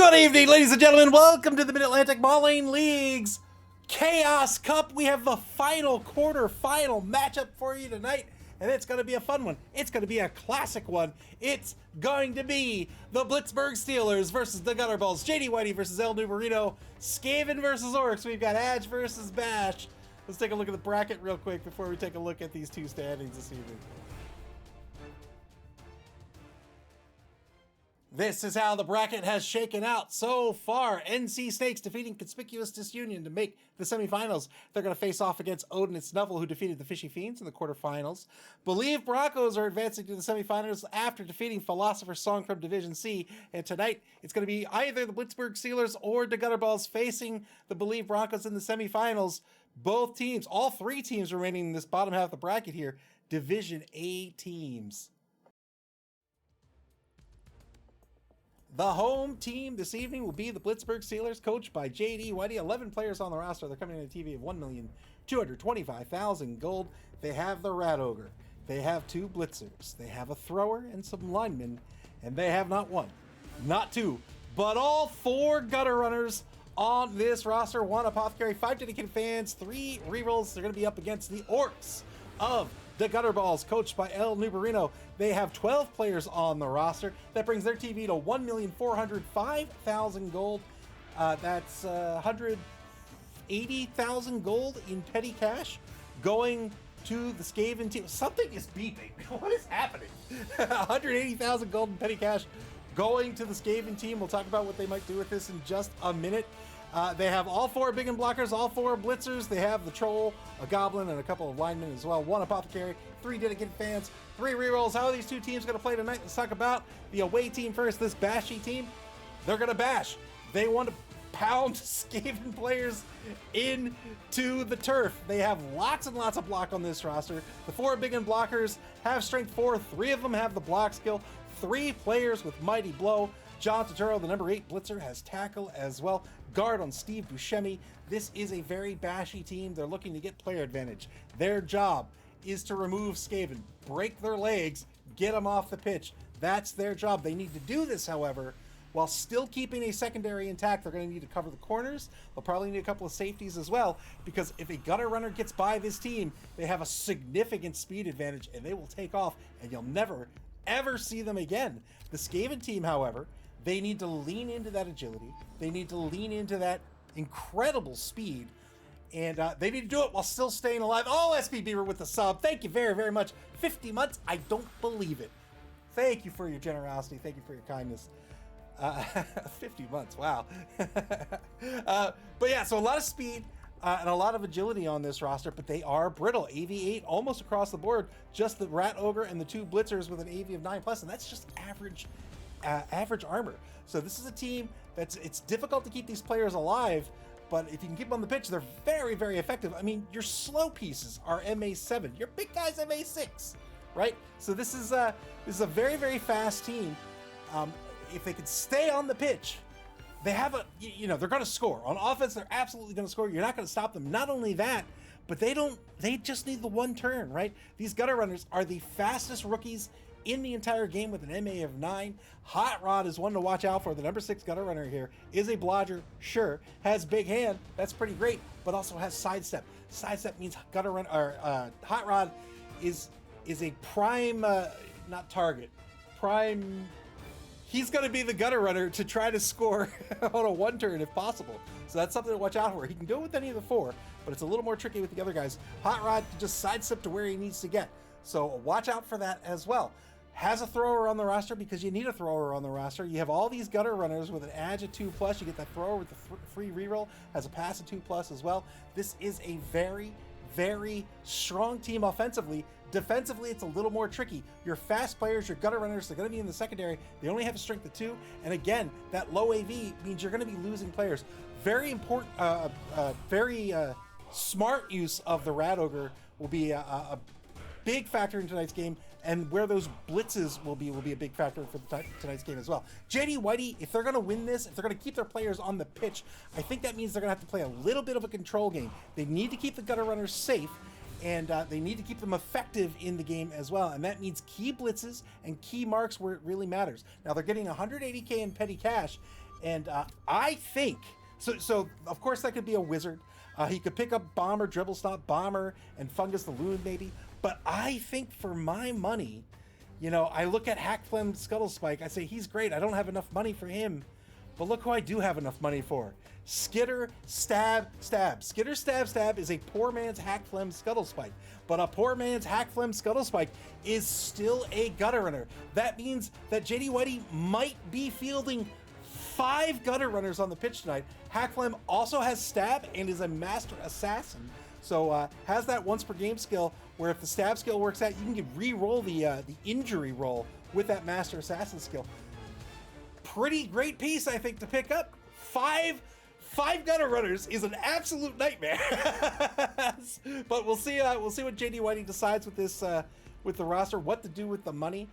Good evening, ladies and gentlemen. Welcome to the Mid-Atlantic Mauling League's Chaos Cup. We have the final quarter-final matchup for you tonight, and it's going to be a fun one. It's going to be a classic one. It's going to be the Blitzburg Steelers versus the Gutterballz. JD Whitey versus El Numerino. Skaven versus Orcs. We've got Adge versus Bash. Let's take a look at the bracket real quick before we take a look at these two standings this evening. This is how the bracket has shaken out so far. NC Snakes defeating Conspicuous Disunion to make the semifinals. They're going to face off against Odin and Snuffle, who defeated the Fishy Fiends in the quarterfinals. Believe Broncos are advancing to the semifinals after defeating Philosopher's Song from Division C. And tonight, it's going to be either the Blitzburg Steelers or the Gutterballz facing the Believe Broncos in the semifinals. Both teams, all three teams remaining in this bottom half of the bracket here, Division A teams. The home team this evening will be the Blitzburg Steelers, coached by JD Whitey. 11 players on the roster. They're coming in at a TV of 1,225,000 gold. They have the Rat Ogre. They have two Blitzers. They have a thrower and some linemen. And they have not one, not two, but all four gutter runners on this roster. One apothecary, 5 dedicated fans, 3 rerolls. They're going to be up against the Orcs of the Gutterballz, coached by El Numerino. They have 12 players on the roster. That brings their TV to 1,405,000 gold. That's 180,000 gold in petty cash going to the Skaven team. Something is beeping. What is happening? 180,000 gold in petty cash going to the Skaven team. We'll talk about what they might do with this in just a minute. They have all 4 big and blockers, all 4 blitzers. They have the troll, a goblin, and a couple of linemen as well. 1 apothecary, 3 dedicated fans, 3 rerolls. How are these two teams going to play tonight? Let's talk about the away team first. This bashy team, they're going to bash. They want to pound Skaven players into the turf. They have lots and lots of block on this roster. The 4 big and blockers have strength 4. 3 of them have the block skill. 3 players with mighty blow. John Turturro, the number 8 blitzer, has tackle as well. Guard on Steve Buscemi. This is a very bashy team. They're looking to get player advantage. Their job is to remove Skaven, break their legs, get them off the pitch. That's their job. They need to do this, however, while still keeping a secondary intact. They're going to need to cover the corners. They'll probably need a couple of safeties as well, because if a gutter runner gets by this team, they have a significant speed advantage, and they will take off, and you'll never, ever see them again. The Skaven team, however, they need to lean into that agility. They need to lean into that incredible speed. And they need to do it while still staying alive. Oh, SB Beaver with the sub. Thank you very, very much. 50 months. I don't believe it. Thank you for your generosity. Thank you for your kindness. 50 months. Wow. But yeah, so a lot of speed and a lot of agility on this roster, but they are brittle. AV8 almost across the board. Just the Rat Ogre and the 2 blitzers with an AV of 9+, and that's just average armor. So this is a team it's difficult to keep these players alive, but if you can keep them on the pitch, they're very, very effective. I mean, your slow pieces are MA7, your big guys MA6, right? So this is a very, very fast team. If they could stay on the pitch, they have they're going to score. On offense, they're absolutely going to score. You're not going to stop them. Not only that, but they just need the one turn, right? These gutter runners are the fastest rookies in the entire game with an MA of 9. Hot Rod is one to watch out for. The number 6 gutter runner here is a blodger, sure, has big hand, that's pretty great, but also has sidestep. Sidestep means gutter run Hot Rod is a prime not target. Prime He's going to be the gutter runner to try to score on a 1 turn if possible. So that's something to watch out for. He can do it with any of the 4, but it's a little more tricky with the other guys. Hot Rod can just sidestep to where he needs to get. So watch out for that as well. Has a thrower on the roster because you need a thrower on the roster. You have all these gutter runners with an edge of 2+. You get that thrower with the free reroll. Has a pass of 2+ as well. This is a very, very strong team offensively. Defensively, it's a little more tricky. Your fast players, your gutter runners, they're going to be in the secondary. They only have a strength of 2. And again, that low AV means you're going to be losing players. Very important, very smart use of the Rat Ogre will be a big factor in tonight's game, and where those blitzes will be a big factor for tonight's game as well. JD Whitey, if they're going to win this, if they're going to keep their players on the pitch, I think that means they're going to have to play a little bit of a control game. They need to keep the gutter runners safe, and they need to keep them effective in the game as well, and that means key blitzes and key marks where it really matters. Now, they're getting 180K in petty cash, And I think so. So of course that could be a wizard. He could pick up Bomber, Dribble Stop, Bomber, and Fungus the Loon maybe. But I think for my money, you know, I look at Hackflem Scuttlespike. I say he's great. I don't have enough money for him. But look who I do have enough money for. Skitter, Stab, Stab. Skitter, Stab, Stab is a poor man's Hackflem Scuttlespike. But a poor man's Hackflem Scuttlespike is still a gutter runner. That means that JD Whitey might be fielding 5 gutter runners on the pitch tonight. Hackflem also has Stab and is a master assassin. So has that once per game skill where if the Stab skill works out, you can re-roll the injury roll with that master assassin skill. Pretty great piece, I think, to pick up. Five gutter runners is an absolute nightmare. But we'll see what JD Whitey decides with this with the roster, what to do with the money,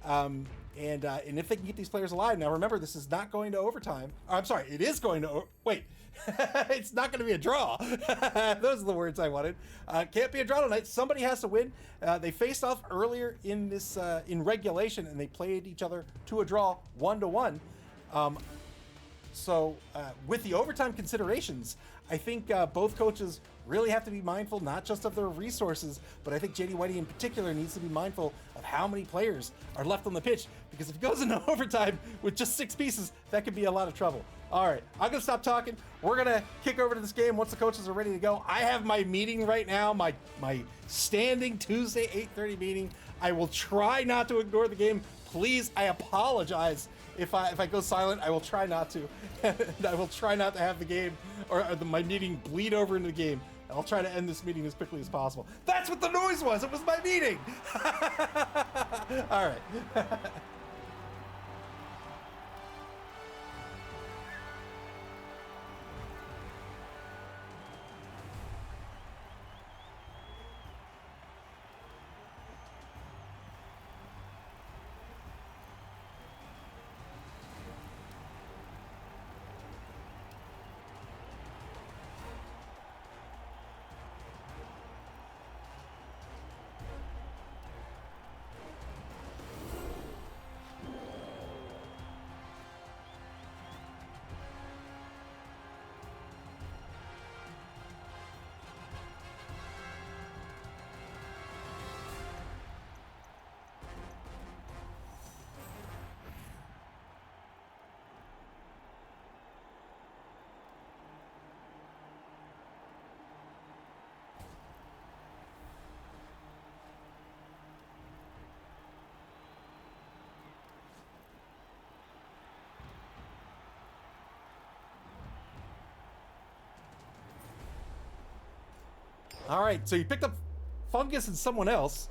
and if they can keep these players alive. Now remember, this is not going to overtime. I'm sorry, it is going to wait. It's not going to be a draw. Those are the words I wanted. Can't be a draw tonight. Somebody has to win. They faced off earlier in this in regulation, and they played each other to a draw 1-1. So with the overtime considerations, I think both coaches really have to be mindful not just of their resources, but I think JD Whitey in particular needs to be mindful of how many players are left on the pitch, because if it goes into overtime with just 6 pieces, that could be a lot of trouble. All right, I'm gonna stop talking. We're gonna kick over to this game once the coaches are ready to go. I have my meeting right now, my standing Tuesday 8:30 meeting. I will try not to ignore the game. Please, I apologize if I go silent. I will try not to. And I will try not to have the game or my meeting bleed over into the game. I'll try to end this meeting as quickly as possible. That's what the noise was. It was my meeting. All right. All right, so you picked up Fungus and someone else.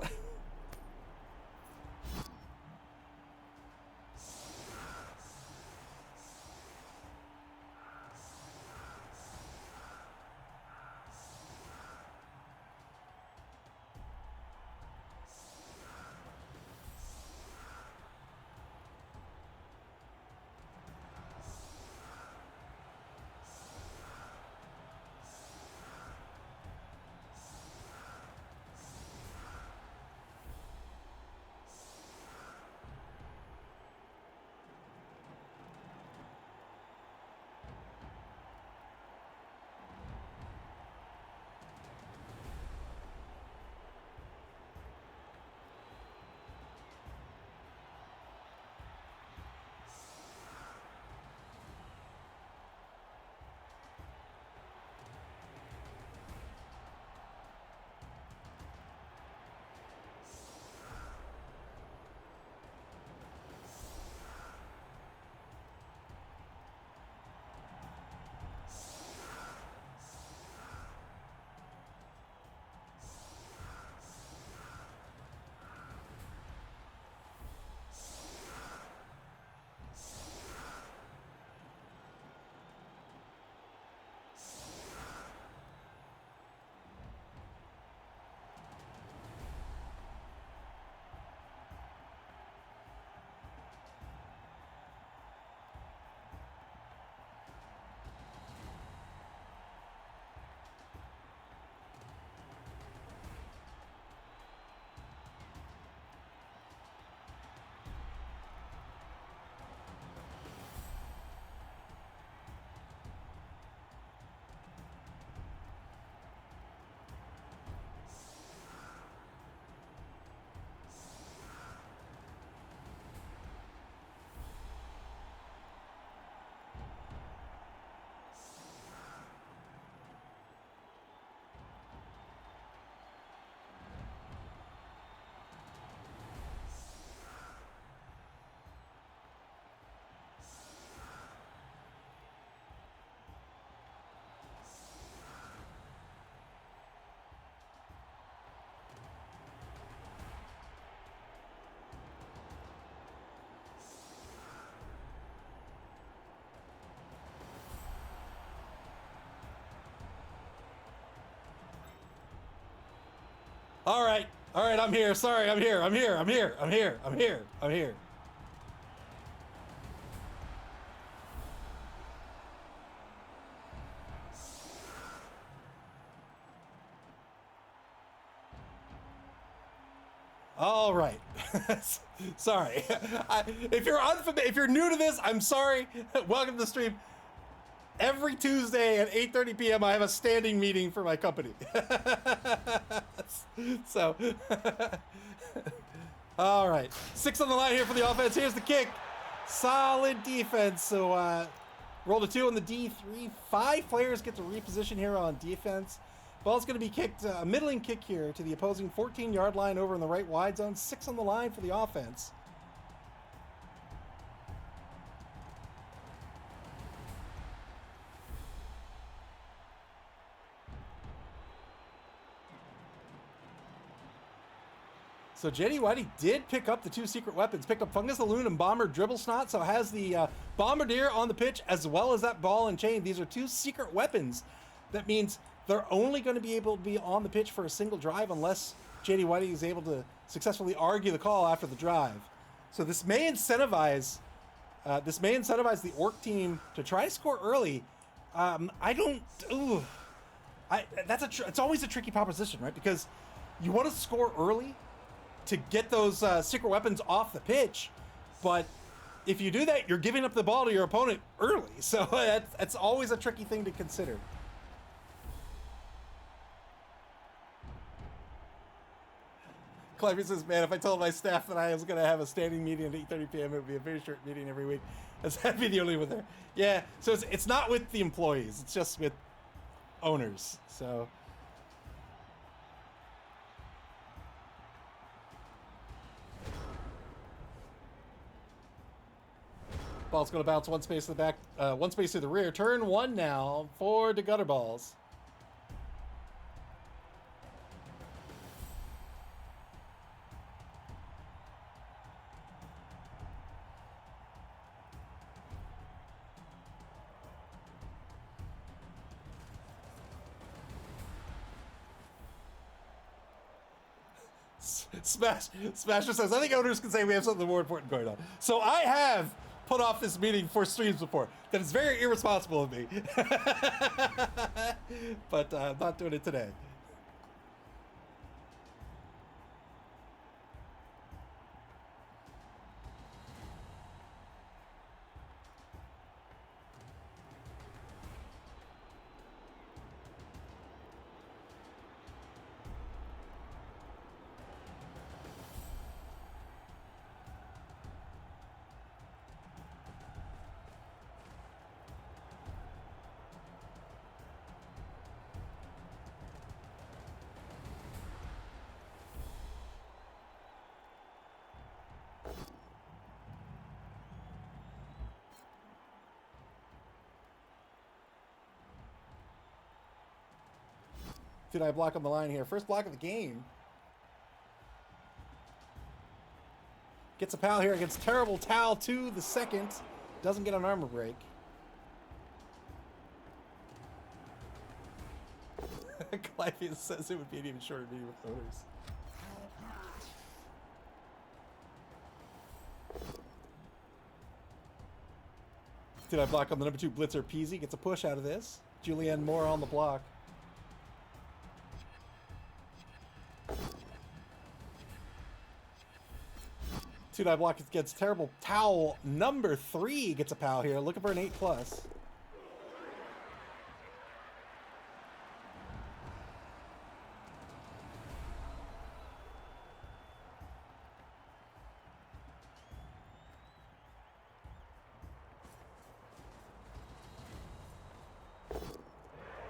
All right, I'm here. Sorry, I'm here. All right. Sorry. If you're new to this, I'm sorry. Welcome to the stream. Every Tuesday at 8:30 p.m. I have a standing meeting for my company. So, all right. 6 on the line here for the offense. Here's the kick. Solid defense. So, roll to 2 on the D3. 5 players get to reposition here on defense. Ball's going to be kicked, a middling kick here to the opposing 14-yard line over in the right wide zone. 6 on the line for the offense. So JD Whitey did pick up the 2 secret weapons. Picked up Fungus the Loon and Bomber Dribble Snot. So has the Bombardier on the pitch as well as that ball and chain. These are 2 secret weapons. That means they're only going to be able to be on the pitch for a single drive unless JD Whitey is able to successfully argue the call after the drive. So this may incentivize the Orc team to try to score early. It's always a tricky proposition, right? Because you want to score early to get those secret weapons off the pitch, but if you do that, you're giving up the ball to your opponent early. So that's always a tricky thing to consider. Clive says, man, if I told my staff that I was going to have a standing meeting at 8:30 p.m., it would be a very short meeting every week. That'd be the only one there. Yeah, so it's not with the employees. It's just with owners. So... Ball's going to bounce 1 space to the back, 1 space to the rear. Turn 1 now for the Gutterballz. Smasher says, I think owners can say we have something more important going on. So I have put off this meeting for streams before. That is very irresponsible of me. But I'm not doing it today. Did I block on the line here? First block of the game. Gets a pal here against Terrible Tal to the second. Doesn't get an armor break. Clive says it would be an even shorter meeting with owners. Did I block on the number 2 blitzer? Peasy gets a push out of this. Julianne Moore on the block. Two-die block gets Terrible Towel. Number 3 gets a pal here. Looking for an 8+.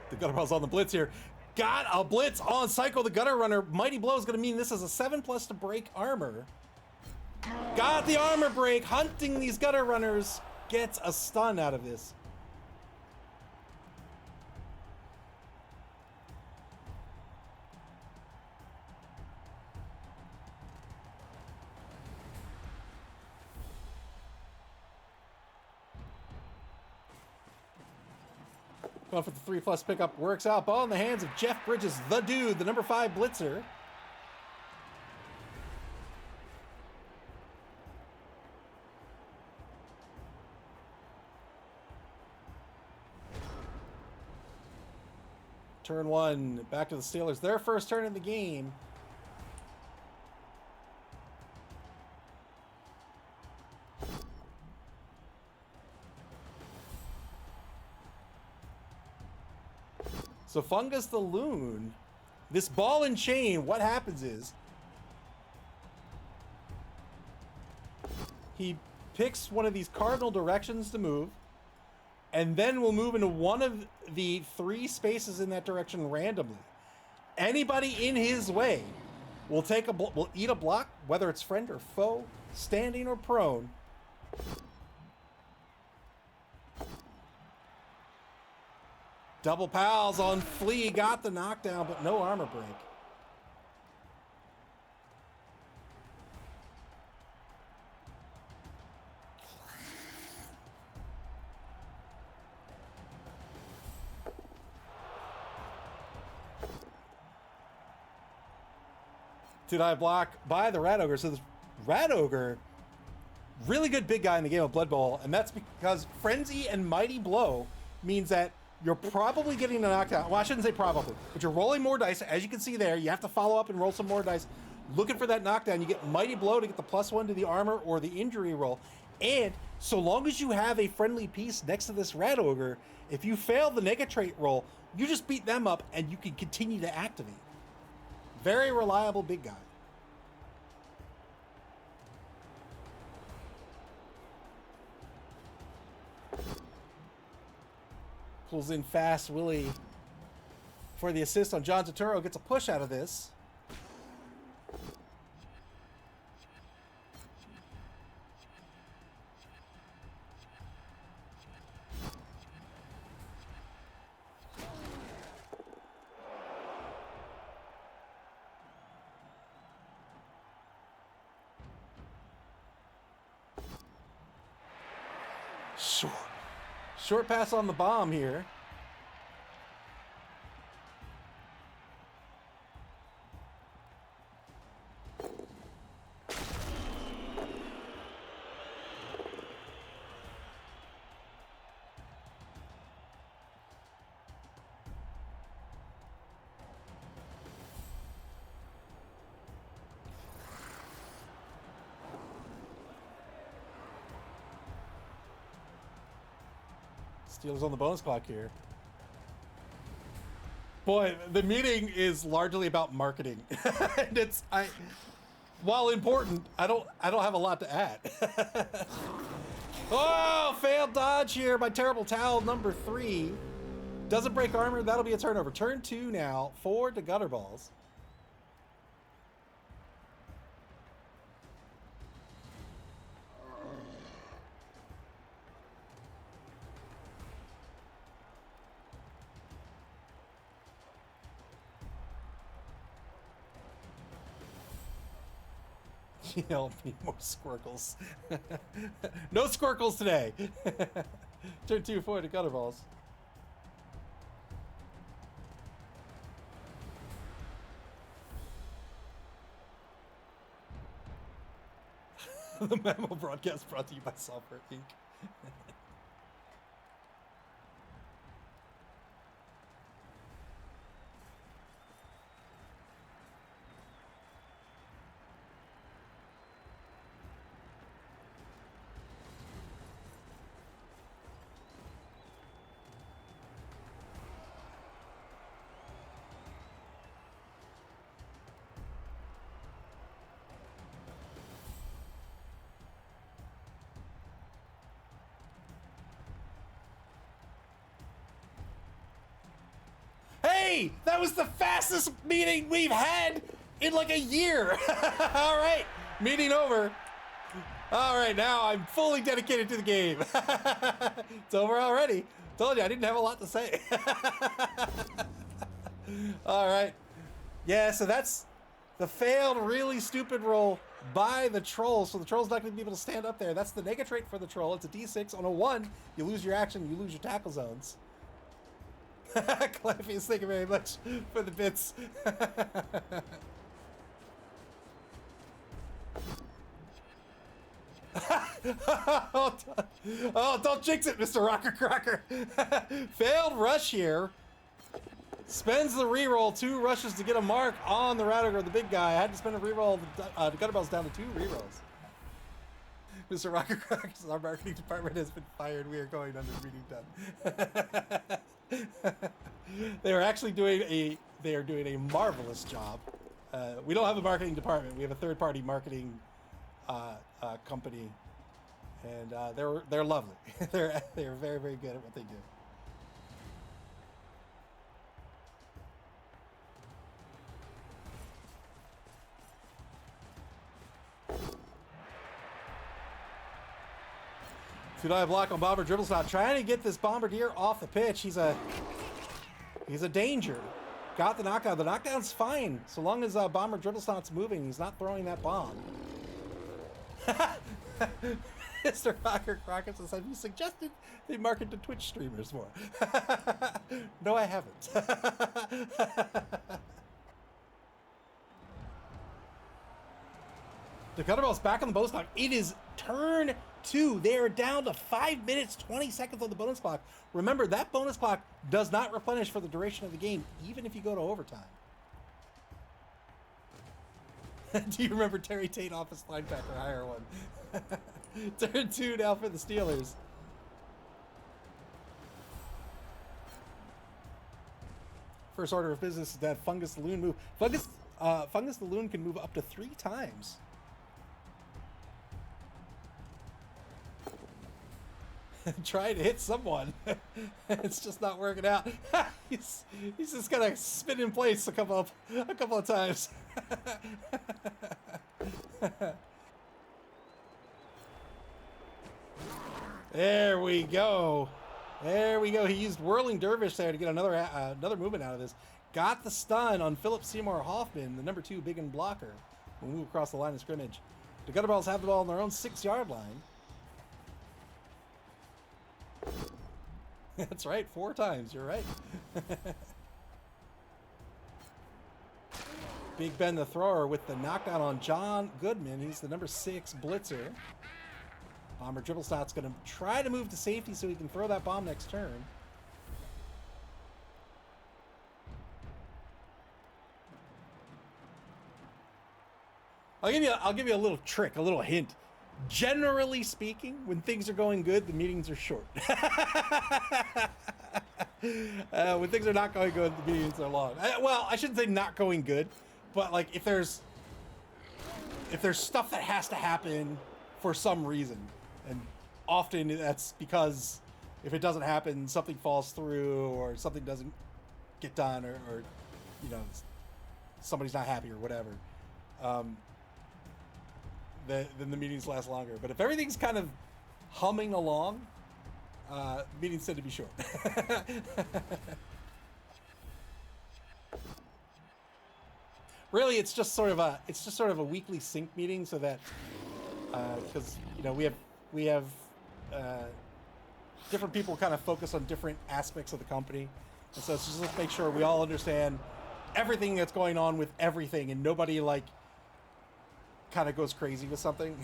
The Gutterballz on the blitz here. Got a blitz on cycle. The Gutter Runner. Mighty Blow is going to mean this is a 7+ to break armor. Got the armor break. Hunting these Gutter Runners gets a stun out of this. Going for the 3+ pickup. Works out. Ball in the hands of Jeff Bridges, the dude, the number 5 blitzer. Turn one, back to the Steelers. Their first turn in the game. So Fungus the Loon, this ball and chain, what happens is he picks one of these cardinal directions to move, and then we'll move into one of the 3 spaces in that direction randomly. Anybody in his way will will eat a block, whether it's friend or foe, standing or prone. Double pals on Flea, got the knockdown, but no armor break. Did-I block by the Rat Ogre? So this Rat Ogre, really good big guy in the game of Blood Bowl, and that's because Frenzy and Mighty Blow means that you're probably getting a knockdown. Well, I shouldn't say probably, but you're rolling more dice. As you can see there, you have to follow up and roll some more dice. Looking for that knockdown. You get Mighty Blow to get the +1 to the armor or the injury roll. And so long as you have a friendly piece next to this Rat Ogre, if you fail the nega trait roll, you just beat them up and you can continue to activate. Very reliable big guy. Pulls in fast Willie for the assist on John Turturro. Gets a push out of this. Short pass on the bomb here. Steelers on the bonus clock here. Boy, the meeting is largely about marketing. And while important, I don't have a lot to add. Oh, failed dodge here by Terrible Towel number 3. Doesn't break armor, that'll be a turnover. Turn 2 now, 4 to Gutterballz. Help me, more squirkles. No squirkles today. Turn 2, 4 to Gutterballz. The MAML broadcast brought to you by Software Inc. Hey, that was the fastest meeting we've had in like a year. All right, meeting over. All right, now I'm fully dedicated to the game. It's over already. Told you I didn't have a lot to say. All right. Yeah, so that's the failed really stupid roll by the troll. So the troll's not going to be able to stand up there. That's the nega trait for the troll. It's a D6. On a 1, you lose your action, you lose your tackle zones. Clappies, thank you very much for the bits. Oh, don't jinx it, Mr. Rocker Crocker. Failed rush here. Spends the reroll, 2 rushes to get a mark on the Radiger, the big guy. I had to spend a reroll. The Gutterballz down to 2 rerolls. Mr. Rocker Crocs, our marketing department has been fired. We are going under meeting done. They are actually doing a marvelous job. We don't have a marketing department. We have a third-party marketing company, and they're lovely. they're very, very good at what they do. Two-die block on Bomber dribble stop, trying to get this Bombardier off the pitch. He's a danger. Got the knockdown. The knockdown's fine so long as Bomber dribble stop's moving. He's not throwing that bomb. Mr. Rocker Crockett says, have you suggested they market to Twitch streamers more? No, I haven't. The Gutterballz back on the bonus clock. It is turn 2. They are down to 5 minutes, 20 seconds on the bonus clock. Remember, that bonus clock does not replenish for the duration of the game, even if you go to overtime. Do you remember Terry Tate, office linebacker, hire one? Turn 2 now for the Steelers. First order of business is that Fungus the Loon move. Fungus the Loon can move up to 3 times. Trying to hit someone. It's just not working out. he's just gonna spin in place a couple of times. There we go. There we go. He used Whirling Dervish there to get another movement out of this. Got the stun on Philip Seymour Hoffman, the number 2 big and blocker. We'll move across the line of scrimmage. The Gutterballz have the ball on their own 6-yard line. That's right, 4 times. You're right. Big Ben the thrower with the knockdown on John Goodman. He's the number 6 blitzer. Bomber dribble stop's going to try to move to safety so he can throw that bomb next turn. I'll give you a little trick, a little hint. Generally speaking, when things are going good, the meetings are short. When things are not going good, the meetings are long. Well, I shouldn't say not going good, but like if there's stuff that has to happen for some reason, and often that's because if it doesn't happen, something falls through or something doesn't get done, or you know, somebody's not happy or whatever. Then the meetings last longer. But if everything's kind of humming along, meetings tend to be short. Really, it's just sort of a weekly sync meeting, so that because you know we have different people kind of focus on different aspects of the company, and so it's just to make sure we all understand everything that's going on with everything, and nobody like kind of goes crazy with something.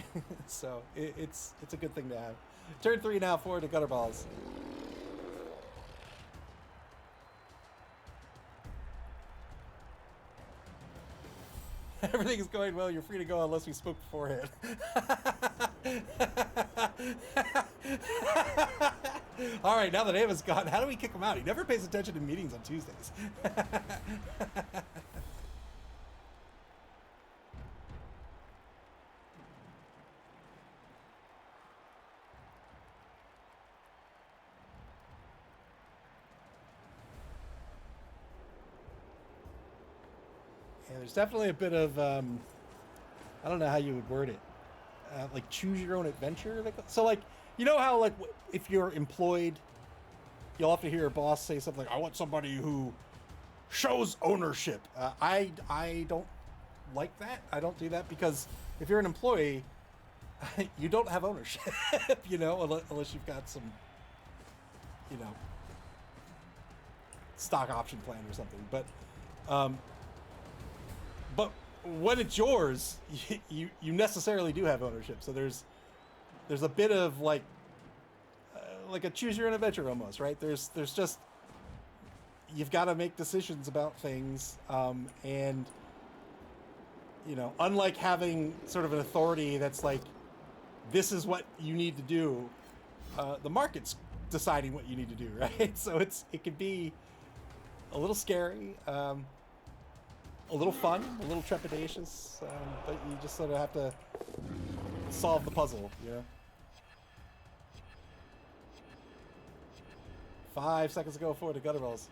So it's a good thing to have. Turn 3 now for the Gutterballz. Everything is going well. You're free to go unless we spoke beforehand. All right, now that Ava's gone, how do we kick him out? He never pays attention to meetings on Tuesdays. Yeah, there's definitely a bit of, I don't know how you would word it, like choose your own adventure. So like, you know how like if you're employed, you'll often hear a boss say something like, I want somebody who shows ownership. I don't like that. I don't do that, because if you're an employee, you don't have ownership, you know, unless you've got some, you know, stock option plan or something. But when it's yours, you necessarily do have ownership. So there's a bit of like a choose your own adventure almost, right? There's just, you've got to make decisions about things, and you know, unlike having sort of an authority that's like, this is what you need to do, the market's deciding what you need to do, right? So it can be a little scary, a little fun, a little trepidatious, but you just sort of have to solve the puzzle, you know? 5 seconds to go for the Gutterballz.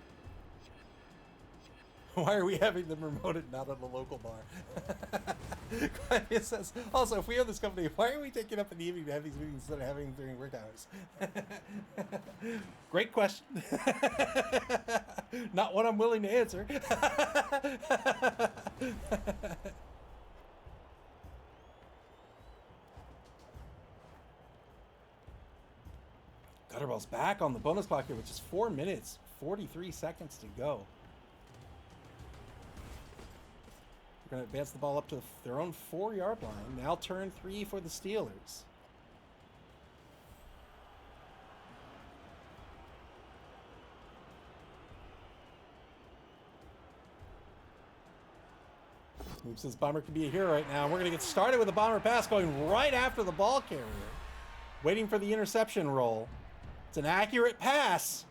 Why are we having them remoted not on the local bar? It says, also, if we own this company, why are we taking up in the evening to have these meetings instead of having them during work hours? Great question. Not one I'm willing to answer. Gutterballz back on the bonus clock here with just 4 minutes, 43 seconds to go. They're going to advance the ball up to their own 4-yard line. Now turn 3 for the Steelers. Move says Bomber can be a hero right now. We're going to get started with a Bomber pass going right after the ball carrier. Waiting for the interception roll. It's an accurate pass.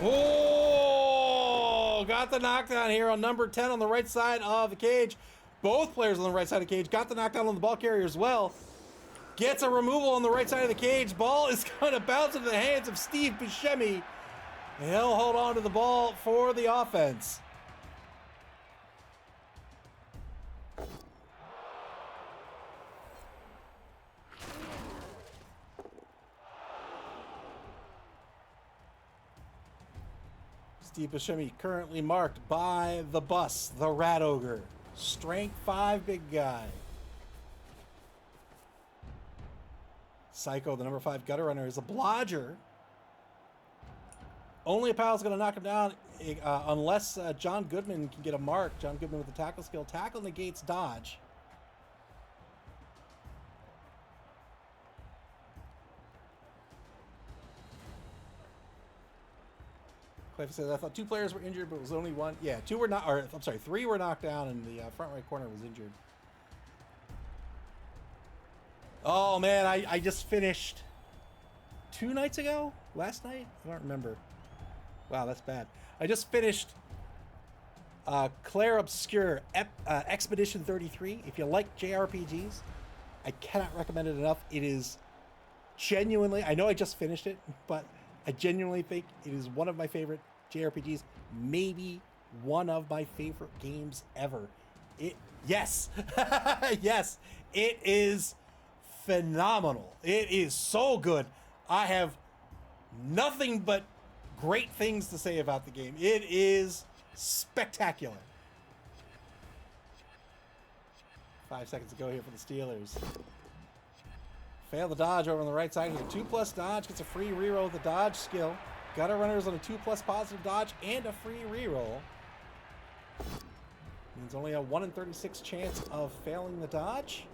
Oh, got the knockdown here on number 10 on the right side of the cage. Both players on the right side of the cage got the knockdown on the ball carrier as well. Gets a removal on the right side of the cage. Ball is going to bounce into the hands of Steve Buscemi. And he'll hold on to the ball for the offense. Steve Buscemi currently marked by the bus, the Rat Ogre. Strength 5 big guy. Psycho, the number 5 gutter runner, is a blodger. Only a pal's going to knock him down unless John Goodman can get a mark. John Goodman with the tackle skill. Tackle negates dodge. Cliff says, I thought 2 players were injured, but it was only 1. Yeah, 2 were not, or I'm sorry, 3 were knocked down, and the front right corner was injured. Oh, man, I just finished 2 nights ago? Last night? I don't remember. Wow, that's bad. I just finished Claire Obscure Expedition 33. If you like JRPGs, I cannot recommend it enough. It is genuinely, I know I just finished it, but I genuinely think it is one of my favorite JRPGs, maybe one of my favorite games ever. Yes, yes, it is phenomenal. It is so good. I have nothing but great things to say about the game. It is spectacular. 5 seconds to go here for the Steelers. Fail the dodge over on the right side here. 2+ dodge gets a free reroll with the dodge skill. Gutter runners on a 2+ positive dodge and a free reroll. Means only a 1 in 36 chance of failing the dodge.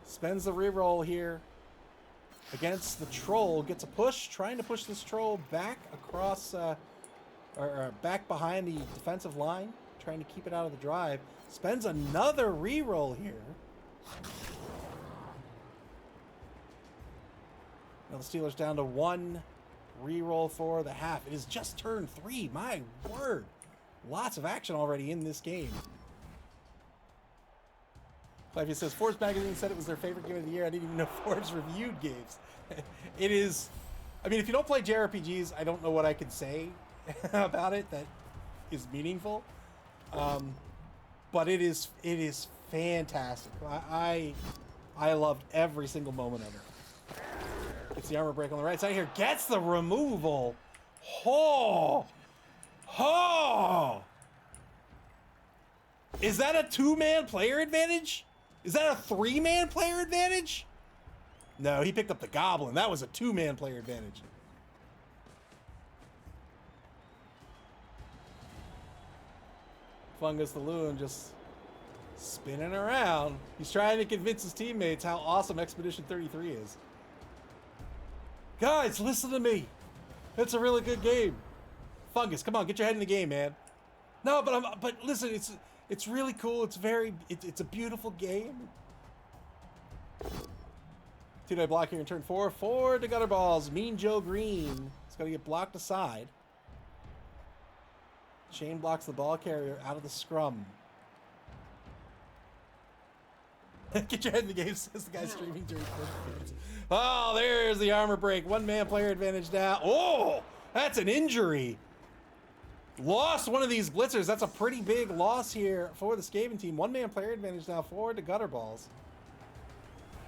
Spends the reroll here against the troll. Gets a push, trying to push this troll back across, or back behind the defensive line, trying to keep it out of the drive. Spends another reroll here. Now the Steelers down to 1 reroll for the half. It is just turn 3. My word. Lots of action already in this game. Clive says, Forbes magazine said it was their favorite game of the year. I didn't even know Forbes reviewed games. It is, I mean, if you don't play JRPGs, I don't know what I could say about it that is meaningful. But it is fantastic. I loved every single moment of it. Gets the armor break on the right side here. Gets the removal. Oh! Oh! Is that a 2-man player advantage? Is that a 3-man player advantage? No, he picked up the Goblin. That was a 2-man player advantage. Fungus the Loon just Spinning around. He's trying to convince his teammates how awesome Expedition 33 is. Guys, listen to me. It's a really good game. Fungus, come on, get your head in the game, man. No, but listen, it's really cool. It's a beautiful game. 2-die block here in turn 4. Forward to Gutterballz. Mean Joe Green. It's got to get blocked aside. Shane blocks the ball carrier out of the scrum. Get your head in the game, says the guy streaming during first appearance. Oh, there's the armor break. One-man player advantage now. Oh, that's an injury. Lost one of these blitzers. That's a pretty big loss here for the Skaven team. One-man player advantage now forward to Gutterballz.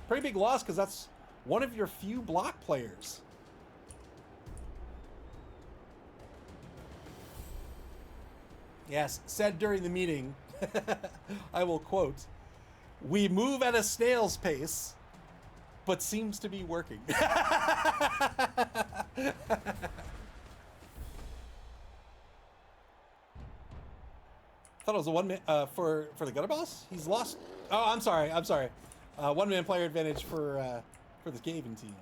Pretty big loss because that's one of your few block players. Yes, said during the meeting, I will quote, "We move at a snail's pace, but seems to be working." Thought it was a one-man for the Gutterballz. He's lost. Oh, I'm sorry. One-man player advantage for the Skaven team.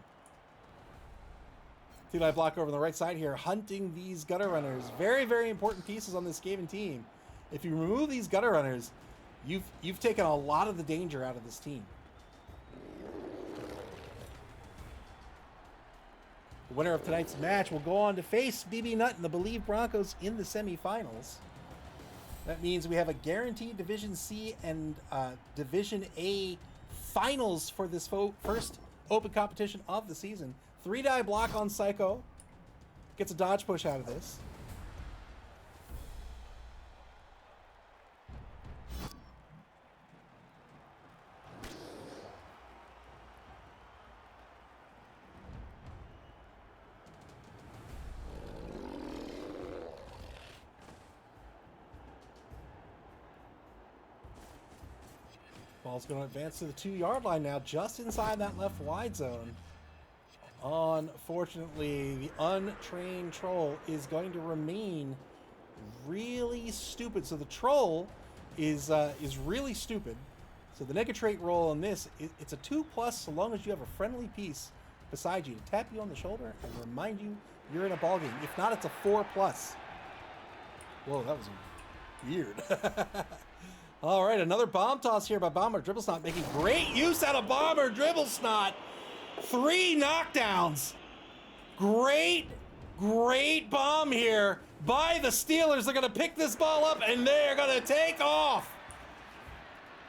2-die block over on the right side here, hunting these gutter runners. Very, very important pieces on this Skaven team. If you remove these gutter runners, you've taken a lot of the danger out of this team. The winner of tonight's match will go on to face BB Nutt and the Believe Broncos in the semifinals. That means we have a guaranteed Division C and Division A finals for this first open competition of the season. 3-die block on Psycho. Gets a dodge push out of this. Ball's going to advance to the 2-yard line now, just inside that left wide zone. Unfortunately, the untrained troll is going to remain really stupid. So the troll is really stupid. So the nega trait roll on this, it's a 2+ so long as you have a friendly piece beside you to tap you on the shoulder and remind you you're in a ball game. If not, it's a 4+. Whoa, that was weird. All right, another bomb toss here by Bomber Dribblesnot, making great use out of Bomber Dribblesnot. 3 knockdowns. Great bomb here by the Steelers. They're going to pick this ball up, and they're going to take off.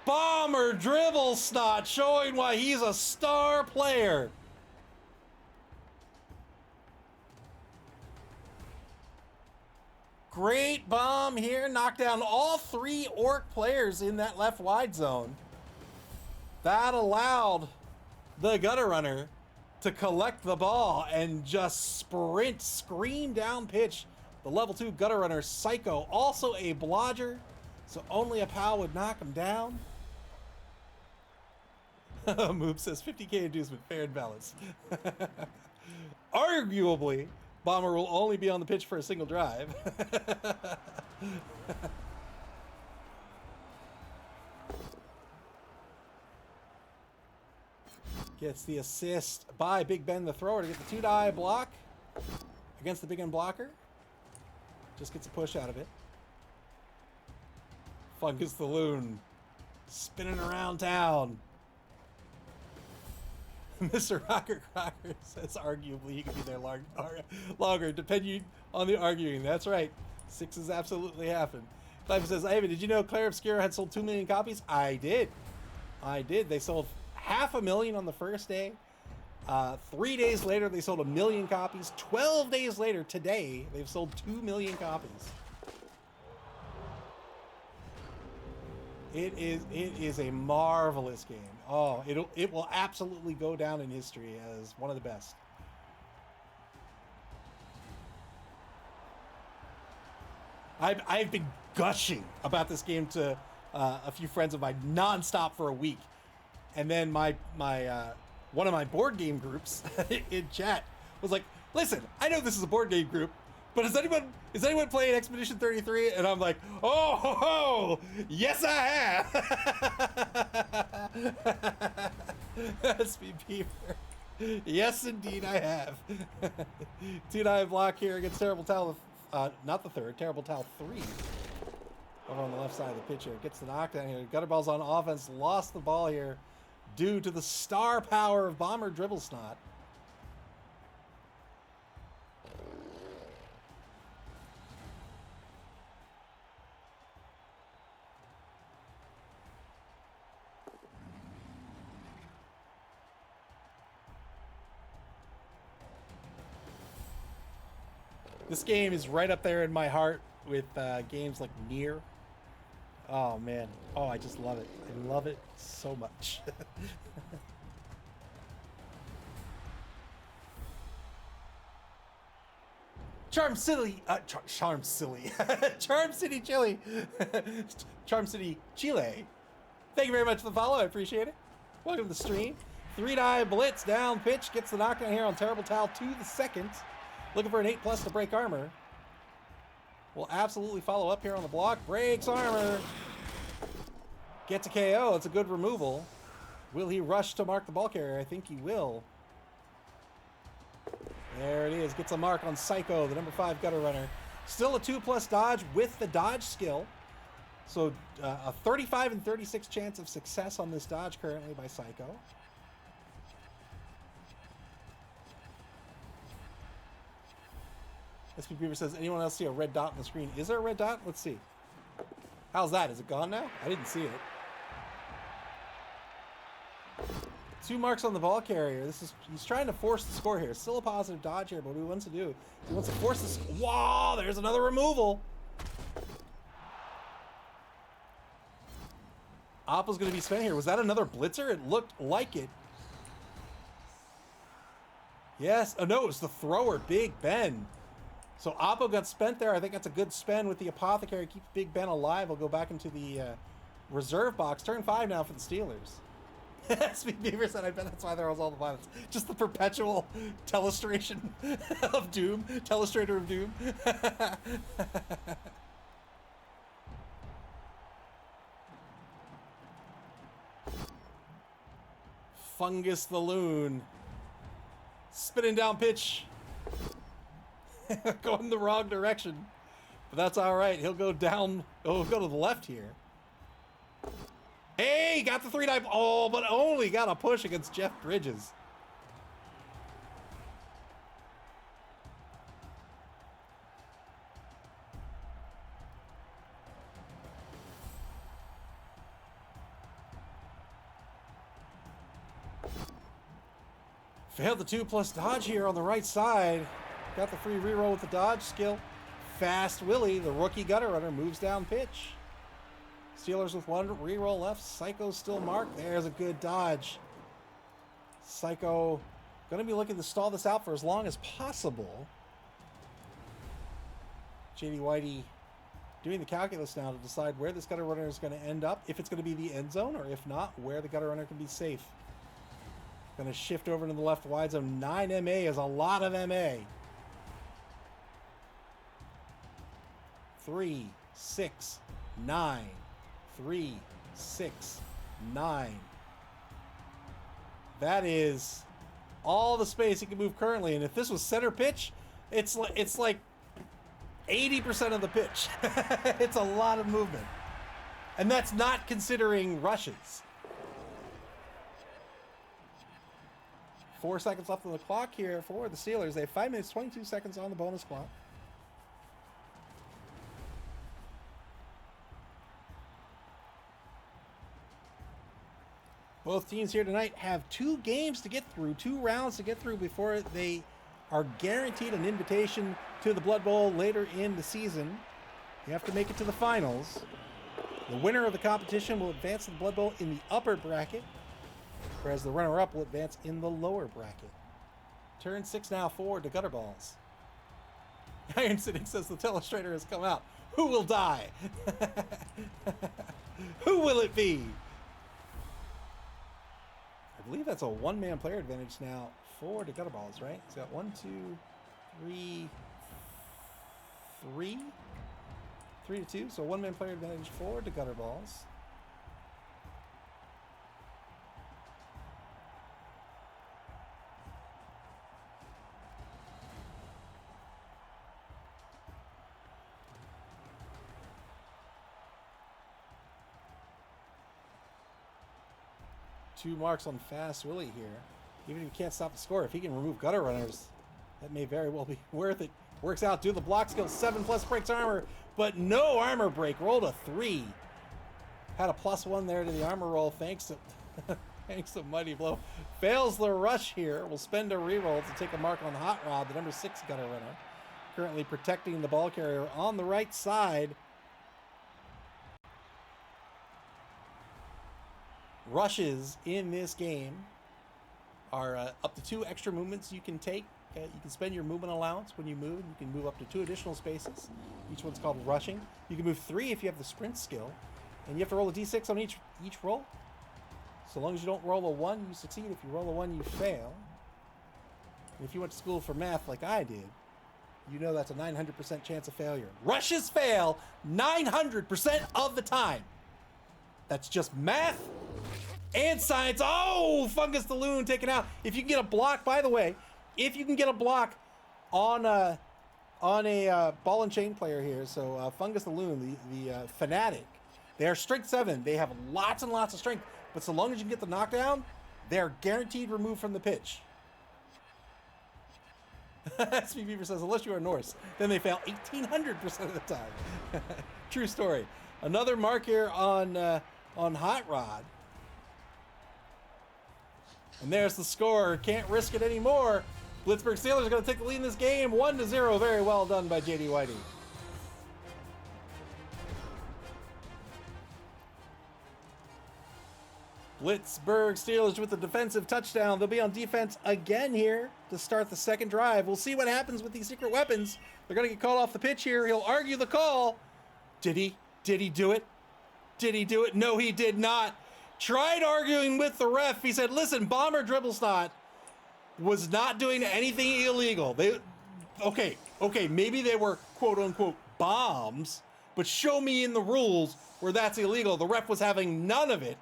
Bomber Dribblesnot showing why he's a star player. Great bomb here. Knocked down all 3 Orc players in that left wide zone. That allowed the gutter runner to collect the ball and just scream down pitch. The level 2 gutter runner, Psycho, also a blodger, so only a POW would knock him down. Moob says 50K inducement, fair and balanced. Arguably, Bomber will only be on the pitch for a single drive. Gets the assist by Big Ben the thrower to get the 2-die block against the Big Ben blocker. Just gets a push out of it. Fungus the Loon spinning around town. Mr. Rocker Crocker says arguably he could be there longer, depending on the arguing. That's right. 6 absolutely happened. Clive says, Ivan, did you know Claire Obscura had sold 2 million copies? I did. They sold 500,000 on the first day. 3 days later, they sold 1 million copies. 12 days later, today, they've sold 2 million copies. It is a marvelous game. Oh, it will absolutely go down in history as one of the best. I've been gushing about this game to a few friends of mine nonstop for a week. And then my one of my board game groups in chat was like, listen, I know this is a board game group, But is anyone playing Expedition 33? And I'm like, oh, ho, ho, yes, I have. SP Beaver. Yes, indeed, I have. 2-9 block here against Terrible Towel. Not the third, Terrible Towel 3. Over on the left side of the pitch here. Gets the knockdown here. Gutterballz on offense. Lost the ball here due to the star power of Bomber Dribble Snot. This game is right up there in my heart with games like Nier. Oh, man. Oh, I just love it. I love it so much. Charm City, Charm City, Charm City, Chile. Charm City, Chile. Thank you very much for the follow. I appreciate it. Welcome to the stream. 3-9 blitz down pitch. Gets the knockdown here on Terrible Towel to the second. Looking for an 8+ to break armor. Will absolutely follow up here on the block. Breaks armor. Gets a KO. It's a good removal. Will he rush to mark the ball carrier? I think he will. There it is. Gets a mark on Psycho, the number 5 gutter runner. Still a 2+ dodge with the dodge skill. So a 35 and 36 chance of success on this dodge currently by Psycho. SP Beaver says, anyone else see a red dot on the screen? Is there a red dot? Let's see. How's that? Is it gone now? I didn't see it. 2 marks on the ball carrier. He's trying to force the score here. Still a positive dodge here, but what he wants to do, he wants to force this. Wow, there's another removal. Oppo's going to be spent here. Was that another blitzer? It looked like it. Yes. Oh, no, it was the thrower, Big Ben. So Oppo got spent there. I think that's a good spend with the Apothecary. Keep Big Ben alive. He'll go back into the reserve box. Turn 5 now for the Steelers. SP Beaver said, I bet that's why there was all the violence. Just the perpetual telestration of doom. Telestrator of doom. Fungus the Loon. Spinning down pitch. Going the wrong direction. But that's all right. He'll go down. Oh, he'll go to the left here. Hey, got the 3-9. Oh, but only got a push against Jeff Bridges. Failed the 2+ dodge here on the right side. Got the free reroll with the dodge skill. Fast Willie, the rookie gutter runner, moves down pitch. Steelers with 1 reroll left. Psycho's still marked. There's a good dodge. Psycho going to be looking to stall this out for as long as possible. JD Whitey doing the calculus now to decide where this gutter runner is going to end up. If it's going to be the end zone, or if not, where the gutter runner can be safe. Going to shift over to the left wide zone. 9 MA is a lot of MA. 3, 6, 9. 3, 6, 9. That is all the space he can move currently. And if this was center pitch, it's like 80% of the pitch. It's a lot of movement. And that's not considering rushes. 4 seconds left on the clock here for the Steelers. They have 5 minutes, 22 seconds on the bonus clock. Both teams here tonight have 2 games to get through, 2 rounds to get through before they are guaranteed an invitation to the Blood Bowl later in the season. You have to make it to the finals. The winner of the competition will advance to the Blood Bowl in the upper bracket, whereas the runner-up will advance in the lower bracket. Turn 6 now forward to Gutterballz. Iron Sitting says the telestrator has come out. Who will die? Who will it be? I believe that's a 1-man player advantage now for the Gutterballz, right? He's got 1, 2, 3, 3. 3-2. So one-man player advantage for the Gutterballz. Two marks on Fast Willie here. Even if he can't stop the score, if he can remove gutter runners, that may very well be worth it. Works out, do the block skill, 7+ breaks armor, but no armor break. Rolled a 3. Had a +1 there to the armor roll, thanks to thanks to Mighty Blow. Fails the rush here. Will spend a reroll to take a mark on Hot Rod, the number 6 gutter runner. Currently protecting the ball carrier on the right side. Rushes in this game are up to 2 extra movements you can take. You can spend your movement allowance when you move. You can move up to 2 additional spaces. Each one's called rushing. You can move 3 if you have the sprint skill. And you have to roll a d6 on each roll. So long as you don't roll a 1, you succeed. If you roll a 1, you fail. And if you went to school for math like I did, you know that's a 900% chance of failure. Rushes fail 900% of the time. That's just math and science. Oh, Fungus the Loon taken out. If you can get a block, by the way, if you can get a block on a ball and chain player here, so Fungus the Loon, the fanatic, they are strength 7. They have lots and lots of strength, but so long as you can get the knockdown, they're guaranteed removed from the pitch. SP Beaver says, unless you are Norse, then they fail 1,800% of the time. True story. Another mark here on Hot Rod. And there's the score. Can't risk it anymore. Blitzburg Steelers are going to take the lead in this game. 1-0. Very well done by JD Whitey. Blitzburg Steelers with the defensive touchdown. They'll be on defense again here to start the second drive. We'll see what happens with these secret weapons. They're going to get called off the pitch here. He'll argue the call. Did he? Did he do it? Did he do it? No, he did not. Tried arguing with the ref. He said, listen, Bomber Dribblesnot was not doing anything illegal. Okay, maybe they were quote-unquote bombs, but show me in the rules where that's illegal. The ref was having none of it,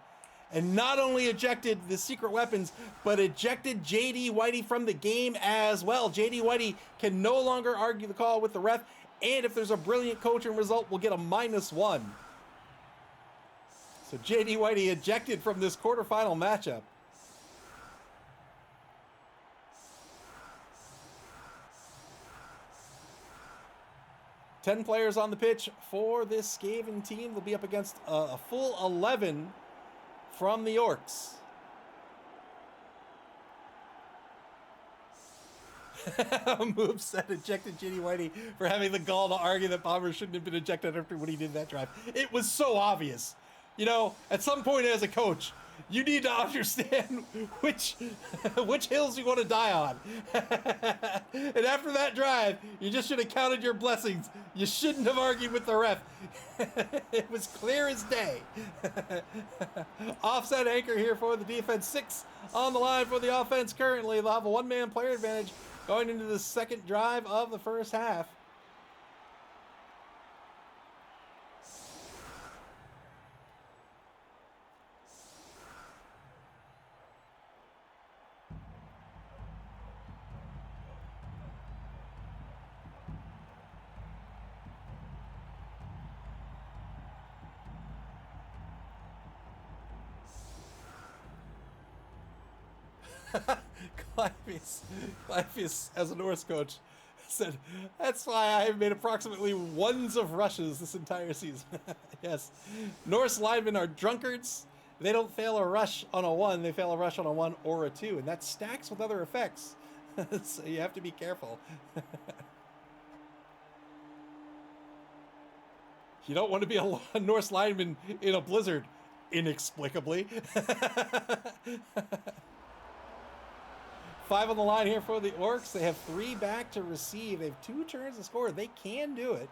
and not only ejected the secret weapons, but ejected JD Whitey from the game as well. JD Whitey can no longer argue the call with the ref, and if there's a brilliant coaching result, we'll get a -1. So JD Whitey ejected from this quarterfinal matchup. Ten players on the pitch for this Skaven team. They'll be up against a full 11 from the Orcs. Moveset ejected JD Whitey for having the gall to argue that Bomber shouldn't have been ejected after what he did that drive. It was so obvious. You know, at some point as a coach, you need to understand which hills you want to die on. And after that drive, you just should have counted your blessings. You shouldn't have argued with the ref. It was clear as day. Offset anchor here for the defense. 6 on the line for the offense currently. They'll have a one-man player advantage going into the second drive of the first half. Clivius, as a Norse coach, said, that's why I've made approximately 1s of rushes this entire season. Yes. Norse linemen are drunkards. They don't fail a rush on a 1. They fail a rush on a 1 or a 2. And that stacks with other effects. So you have to be careful. You don't want to be a Norse lineman in a blizzard, inexplicably. 5 on the line here for the Orcs. They have 3 back to receive. They have 2 turns to score. They can do it.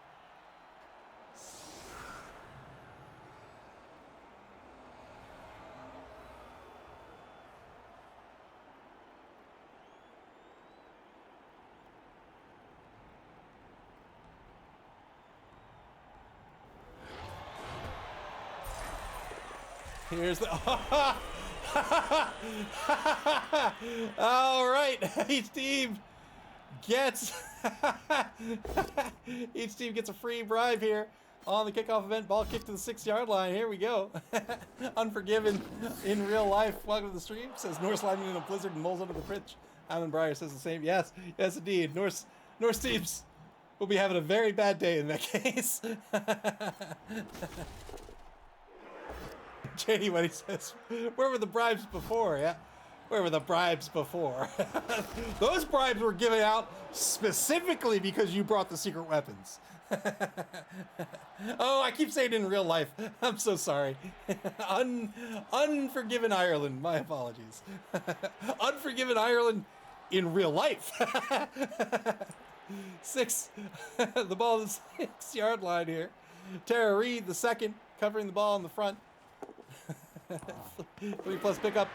Here's the... All right, each team gets a free bribe here on the kickoff event. Ball kicked to the 6-yard line. Here we go. Unforgiven in real life. Welcome to the stream. Says Norse lineman in a blizzard and moles under the pitch. Alan Breyer says the same. Yes, yes indeed. Norse teams will be having a very bad day in that case. JD, what he says, where were the bribes before? Yeah, where were the bribes before? Those bribes were given out specifically because you brought the secret weapons. Oh, I keep saying it in real life. I'm so sorry. Unforgiven Ireland. My apologies. Unforgiven Ireland in real life. The ball is 6-yard line here. Tara Reid, the second, covering the ball in the front. 3+ pickup.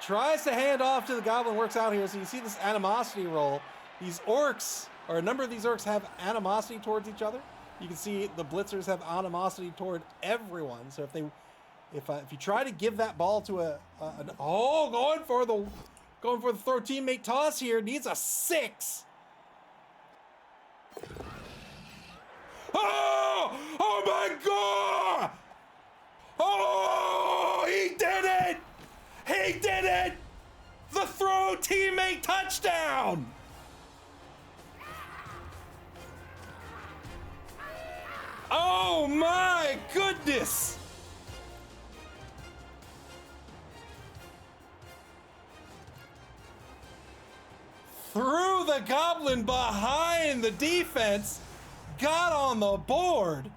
Tries to hand off to the Goblin, works out here. So you see this animosity roll. These orcs, or a number of these orcs, have animosity towards each other. You can see the blitzers have animosity toward everyone. So if you try to give that ball to going for the throw teammate toss here, needs a 6. Oh my God! Oh, he did it! He did it! The throw teammate touchdown! Oh my goodness! Threw the Goblin behind the defense, got on the board.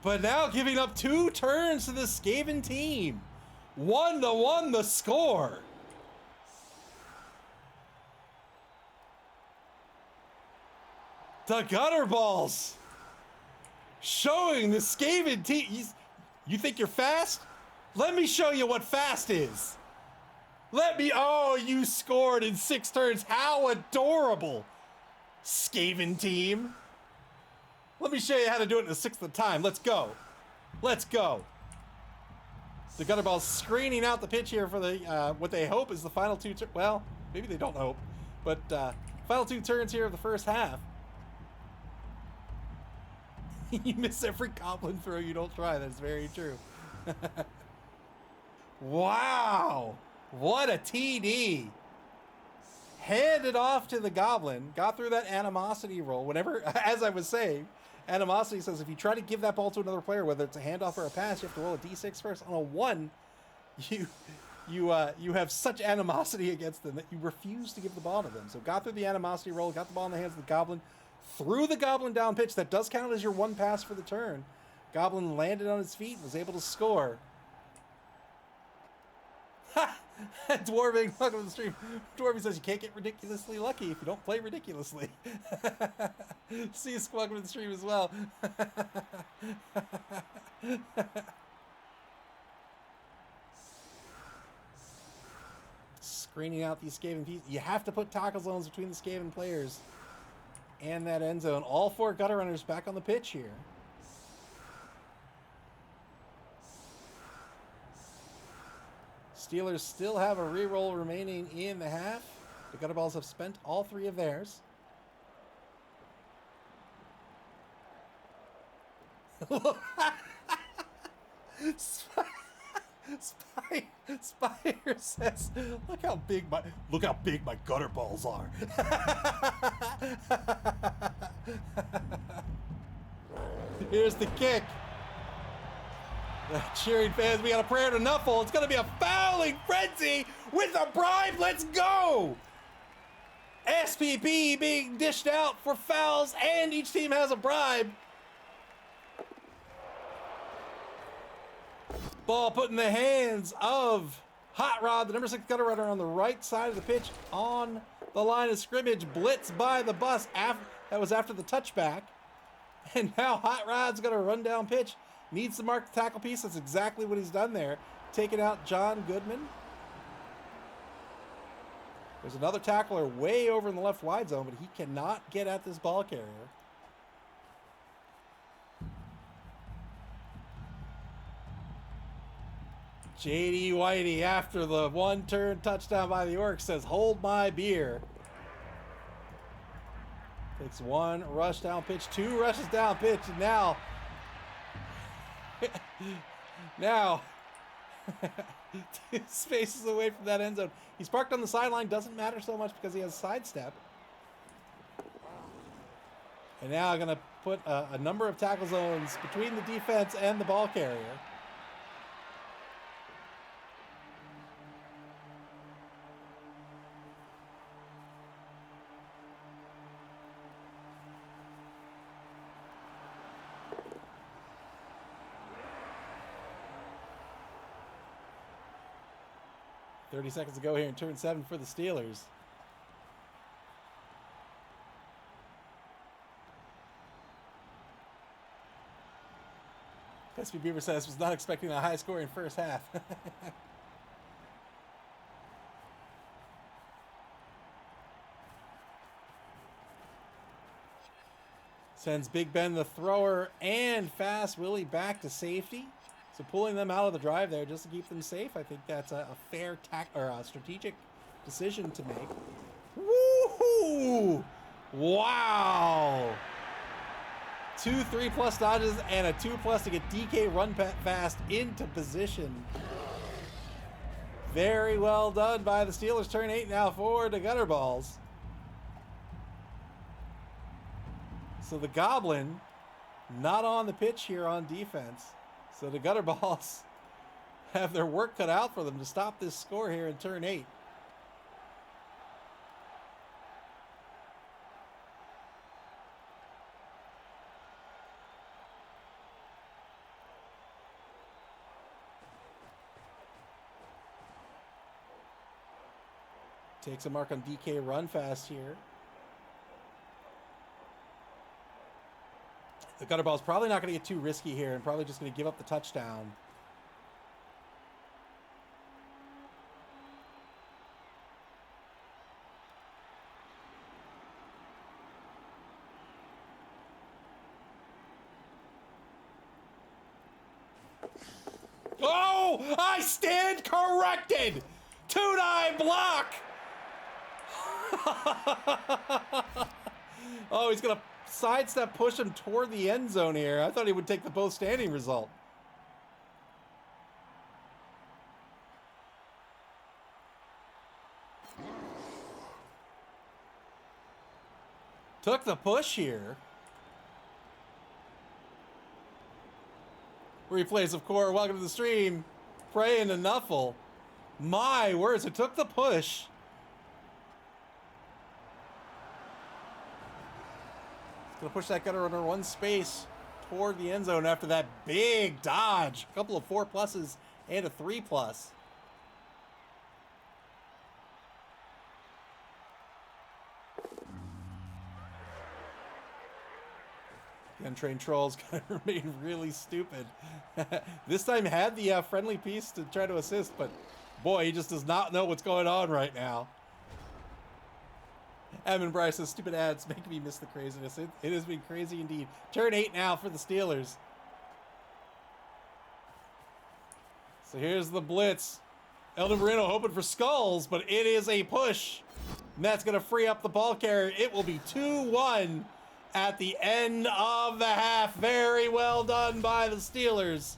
But now giving up 2 turns to the Skaven team. 1-1 the score. The Gutterballz showing the Skaven team. You think you're fast? Let me show you what fast is. Oh, you scored in 6 turns. How adorable, Skaven team. Let me show you how to do it in the 6th time. Let's go. Let's go. The Gutterballz screening out the pitch here for the what they hope is the final 2 turns. Well, maybe they don't hope, but final 2 turns here of the first half. You miss every Goblin throw you don't try. That's very true. Wow. What a TD. Handed off to the Goblin. Got through that animosity roll. Whenever, as I was saying, animosity says if you try to give that ball to another player, whether it's a handoff or a pass, you have to roll a d6 first. On a 1, you have such animosity against them that you refuse to give the ball to them. So got through the animosity roll, got the ball in the hands of the Goblin, threw the Goblin down pitch. That does count as your 1 pass for the turn. Goblin landed on his feet and was able to score. Ha! Dwarving, welcome to the stream. Dwarving says you can't get ridiculously lucky if you don't play ridiculously. See you, welcome to the stream as well. Screening out these Skaven pieces. You have to put tackle zones between the Skaven players and that end zone. All 4 gutter runners back on the pitch here. Steelers still have a reroll remaining in the half. The Gutterballz have spent all 3 of theirs. Spire says, look how big my Gutterballz are. Here's the kick. Cheering fans, we got a prayer to Nuffle. It's going to be a fouling frenzy with a bribe. Let's go! SPP being dished out for fouls, and each team has a bribe. Ball put in the hands of Hot Rod, the number 6 gutter runner on the right side of the pitch on the line of scrimmage. Blitz by the bus. That was after the touchback. And now Hot Rod's going to run down pitch. Needs to mark the tackle piece. That's exactly what he's done there. Taking out John Goodman. There's another tackler way over in the left wide zone, but he cannot get at this ball carrier. JD Whitey, after the one-turn touchdown by the Orcs, says, hold my beer. Takes one rush down pitch, two rushes down pitch, and now two spaces away from that end zone. He's parked on the sideline, doesn't matter so much because he has sidestep. And now I'm going to put a number of tackle zones between the defense and the ball carrier. .30 seconds to go here in turn 7 for the Steelers. SB Beaver says, was not expecting a high scoring first half. Sends Big Ben, the thrower, and Fast Willie back to safety. So pulling them out of the drive there just to keep them safe, I think that's a fair strategic decision to make. Woohoo! Wow! 2 3+ dodges and a 2+ to get DK run fast into position. Very well done by the Steelers. Turn 8 now for the Gutterballz. So the Goblin not on the pitch here on defense. So the Gutterballz have their work cut out for them to stop this score here in turn 8. Takes a mark on DK run fast here. The Gutterballz probably not going to get too risky here and probably just going to give up the touchdown. Oh, I stand corrected. 2-9 block. Oh, he's going to sidestep push him toward the end zone here. I thought he would take the both standing result. Took the push here. Replays of Core. Welcome to the stream. Praying to Nuffle. My words, it took the push. Gonna push that gutter runner one space toward the end zone after that big dodge. A couple of 4+ and a 3+. The untrained troll's gonna remain really stupid. This time had the friendly piece to try to assist, but boy, he just does not know what's going on right now. Evan Bryce says, stupid ads make me miss the craziness. It has been crazy indeed. Turn 8 now for the Steelers. So here's the blitz. Elden Marino hoping for skulls, but it is a push. And that's going to free up the ball carrier. It will be 2-1 at the end of the half. Very well done by the Steelers.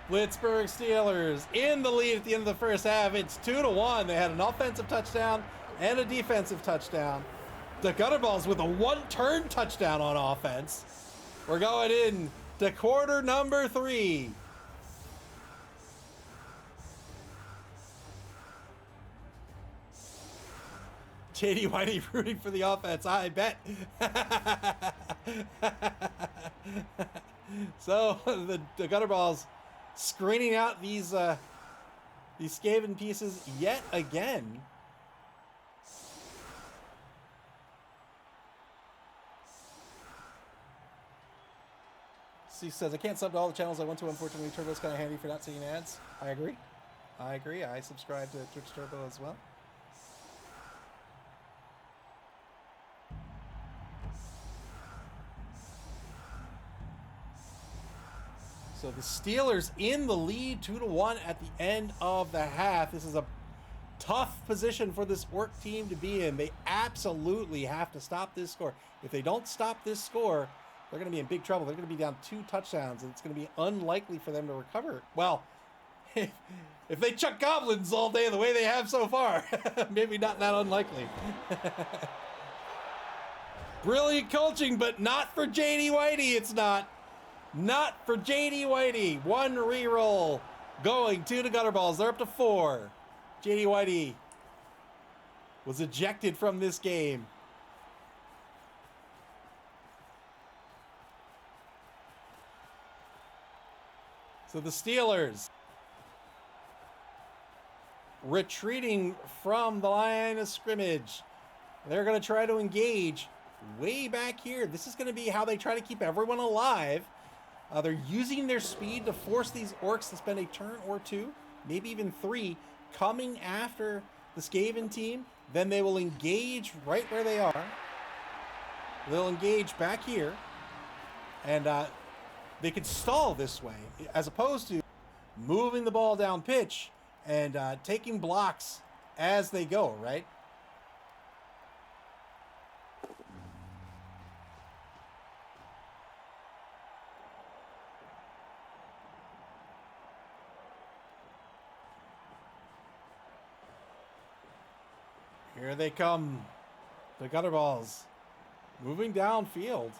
Blitzburg Steelers in the lead at the end of the first half. It's 2-1. They had an offensive touchdown and a defensive touchdown. The Gutterballz with a one-turn touchdown on offense. We're going in to quarter number 3. JD Whitey rooting for the offense, I bet. So the Gutterballz screening out these Skaven pieces yet again. He says, I can't sub to all the channels I went to. Unfortunately, Turbo's kind of handy for not seeing ads. I agree. I agree. I subscribe to Twitch Turbo as well. So the Steelers in the lead 2-1 at the end of the half. This is a tough position for this Orc team to be in. They absolutely have to stop this score. If they don't stop this score, they're going to be in big trouble. They're going to be down 2 touchdowns, and it's going to be unlikely for them to recover. Well, if they chuck goblins all day the way they have so far, maybe not that unlikely. Brilliant coaching, but not for J.D. Whitey. It's not. Not for J.D. Whitey. 1 reroll going to the Gutterballz. They're up to 4. J.D. Whitey was ejected from this game. So the Steelers retreating from the line of scrimmage. They're going to try to engage way back here. This is going to be how they try to keep everyone alive. They're using their speed to force these Orcs to spend a turn or 2, maybe even 3, coming after the Skaven team. Then they will engage right where they are. They'll engage back here. And they could stall this way, as opposed to moving the ball down pitch and taking blocks as they go, right? Here they come, the Gutterballz, moving downfield.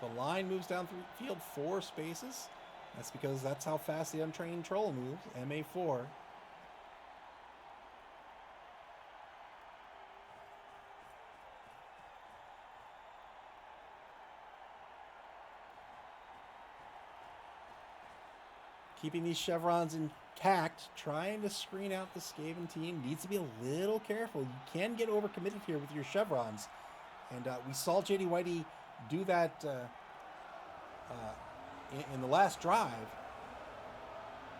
The line moves down field 4 spaces. That's because that's how fast the untrained troll moves, MA4. Keeping these chevrons intact, trying to screen out the Skaven team. Needs to be a little careful. You can get overcommitted here with your chevrons. And we saw J.D. Whitey do that in the last drive.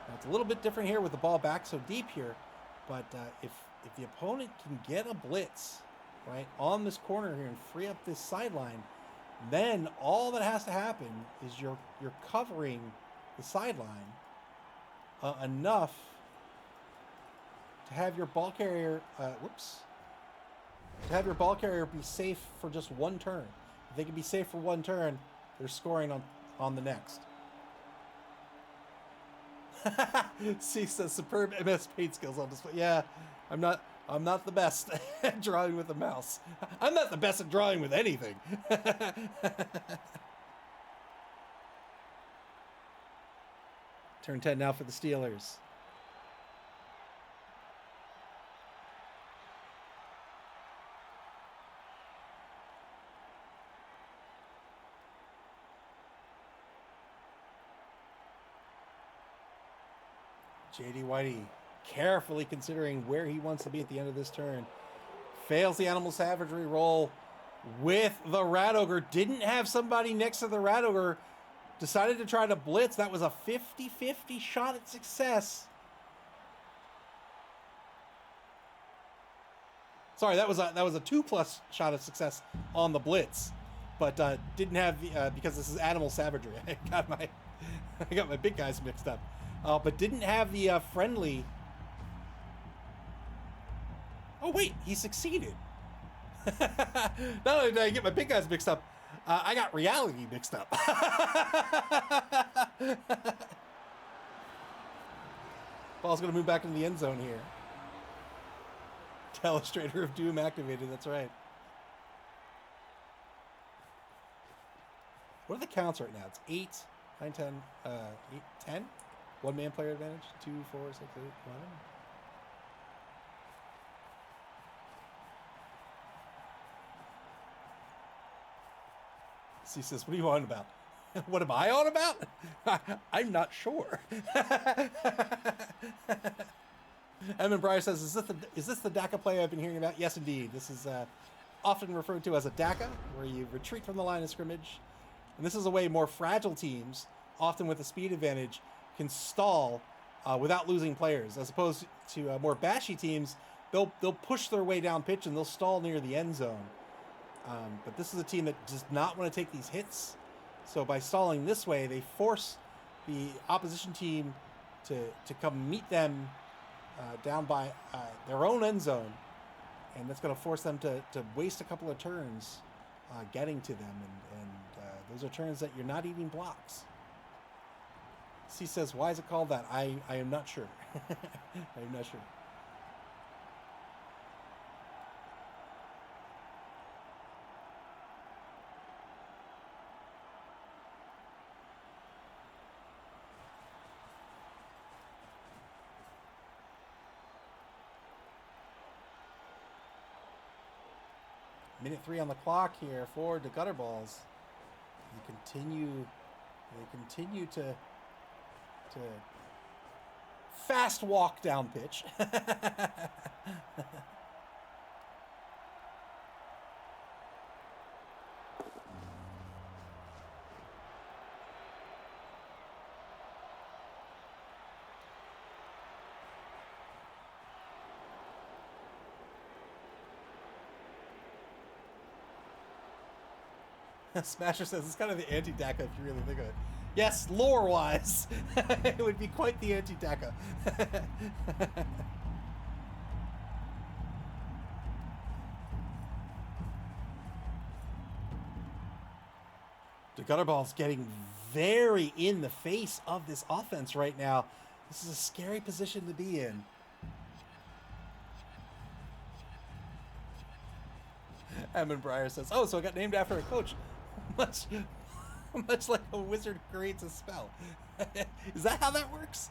Now, it's a little bit different here with the ball back so deep here. But if the opponent can get a blitz, right, on this corner here and free up this sideline, then all that has to happen is you're covering the sideline enough to have your ball carrier, to have your ball carrier be safe for just 1 turn. If they can be safe for 1 turn, they're scoring on the next. See, says superb MS Paint skills on display. Yeah, I'm not the best at drawing with a mouse. I'm not the best at drawing with anything. Turn 10 now for the Steelers. J.D. Whitey carefully considering where he wants to be at the end of this turn. Fails the Animal Savagery roll with the Rat Ogre. Didn't have somebody next to the Rat Ogre. Decided to try to blitz. That was a 50-50 shot at success. Sorry, that was a 2+ shot at success on the blitz, but didn't have the because this is Animal Savagery. I got my big guys mixed up, but didn't have the friendly. Oh wait, he succeeded. Not only did I get my big guys mixed up, I got reality mixed up. Ball's going to move back into the end zone here. Telestrator of Doom activated, that's right. What are the counts right now? It's 8, 9, 10, 8, 10? 1-man player advantage? 2, 4, 6, 8, 11. C says, what are you on about? What am I on about? I'm not sure. Evan Breyer says, is this the DACA play I've been hearing about? Yes, indeed. This is often referred to as a DACA, where you retreat from the line of scrimmage. And this is a way more fragile teams, often with a speed advantage, can stall without losing players. As opposed to more bashy teams, they'll push their way down pitch and they'll stall near the end zone. But this is a team that does not want to take these hits. So by stalling this way, they force the opposition team to come meet them down by their own end zone. And that's going to force them to waste a couple of turns getting to them. And those are turns that you're not eating blocks. C says, why is it called that? I am not sure. I am not sure. Minute 3 on the clock here for the Gutterballz. They continue to fast walk down pitch. Smasher says it's kind of the anti-DACA if you really think of it. Yes, lore-wise, it would be quite the anti-DACA. The Gutterballz getting very in the face of this offense right now. This is a scary position to be in. Edmund Breyer says, oh, so it got named after a coach. Much like a wizard creates a spell. Is that how that works?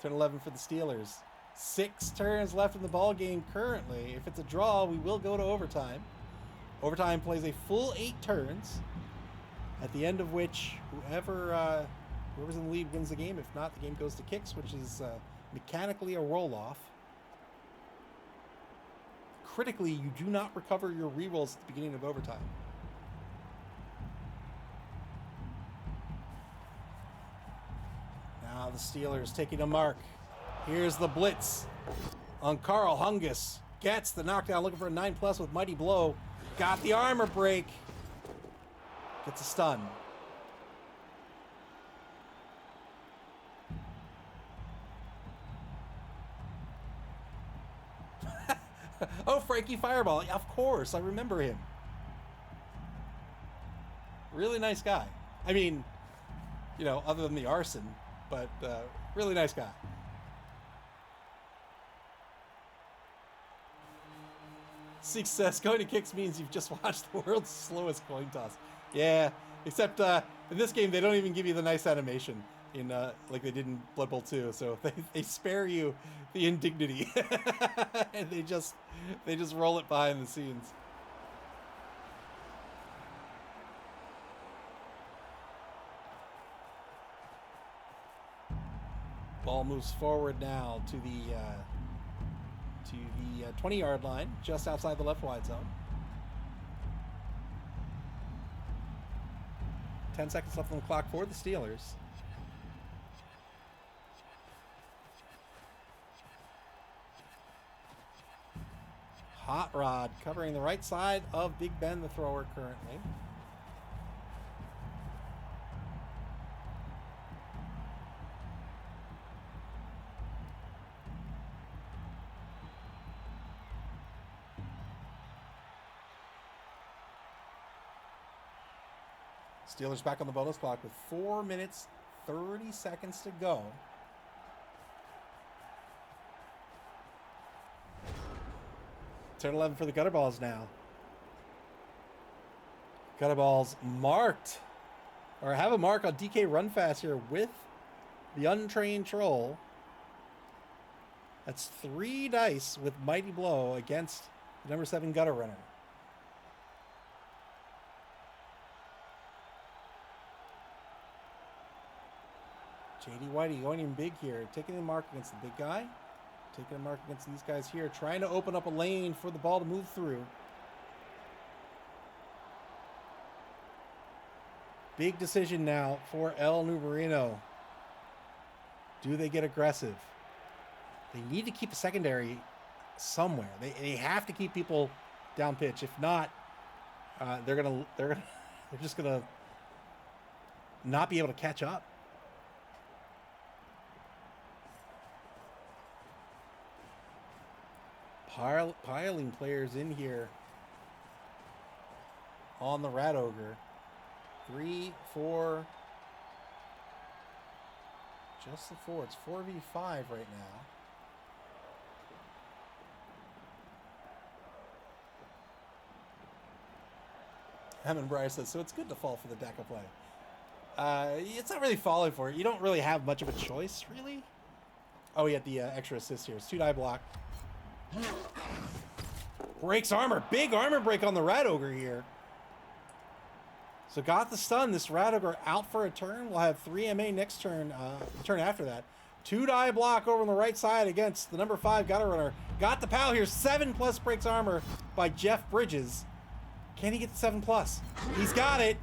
Turn 11 for the Steelers. 6 turns left in the ball game currently. If it's a draw, we will go to overtime. Overtime plays a full 8 turns, at the end of which whoever's in the lead wins the game. If not, the game goes to kicks, which is mechanically a roll-off. Critically, you do not recover your rerolls at the beginning of overtime. Now the Steelers taking a mark. Here's the blitz on Carl Hungus. Gets the knockdown, looking for a 9+ with mighty blow. Got the armor break. Gets a stun. Oh, Frankie Fireball. Yeah, of course, I remember him. Really nice guy. I mean, other than the arson, but really nice guy. Six says, going to kicks means you've just watched the world's slowest coin toss. Yeah, except in this game, they don't even give you the nice animation in like they did in Blood Bowl 2. So they spare you the indignity. And they just roll it behind the scenes. Ball moves forward now to the 20-yard line, just outside the left wide zone. 10 seconds left on the clock for the Steelers. Hot Rod covering the right side of Big Ben, the thrower currently. Steelers back on the bonus clock with 4 minutes, 30 seconds to go. Turn 11 for the Gutterballz now. Gutterballz marked, or have a mark on DK Run Fast here with the untrained troll. That's 3 dice with Mighty Blow against the number 7 Gutter Runner. JD Whitey going in big here, taking the mark against the big guy, taking a mark against these guys here, trying to open up a lane for the ball to move through. Big decision now for El Numerino. Do they get aggressive? They need to keep a secondary somewhere. They have to keep people down pitch. If not, they're just gonna not be able to catch up. Piling players in here on the Rat Ogre. 3, 4. Just the 4. It's 4v5 right now. Hammond Bryce says, so it's good to fall for the deck of play. It's not really falling for it. You don't really have much of a choice, really. Oh, he had the extra assist here. It's 2-die block. Breaks armor. Big armor break on the Rat Ogre here. So got the stun. This Rat Ogre out for a turn. We'll have 3 MA next turn. Turn after that. 2-die block over on the right side against the number 5 Gutterrunner. Got the POW here. 7+ breaks armor by Jeff Bridges. Can he get the 7+? He's got it.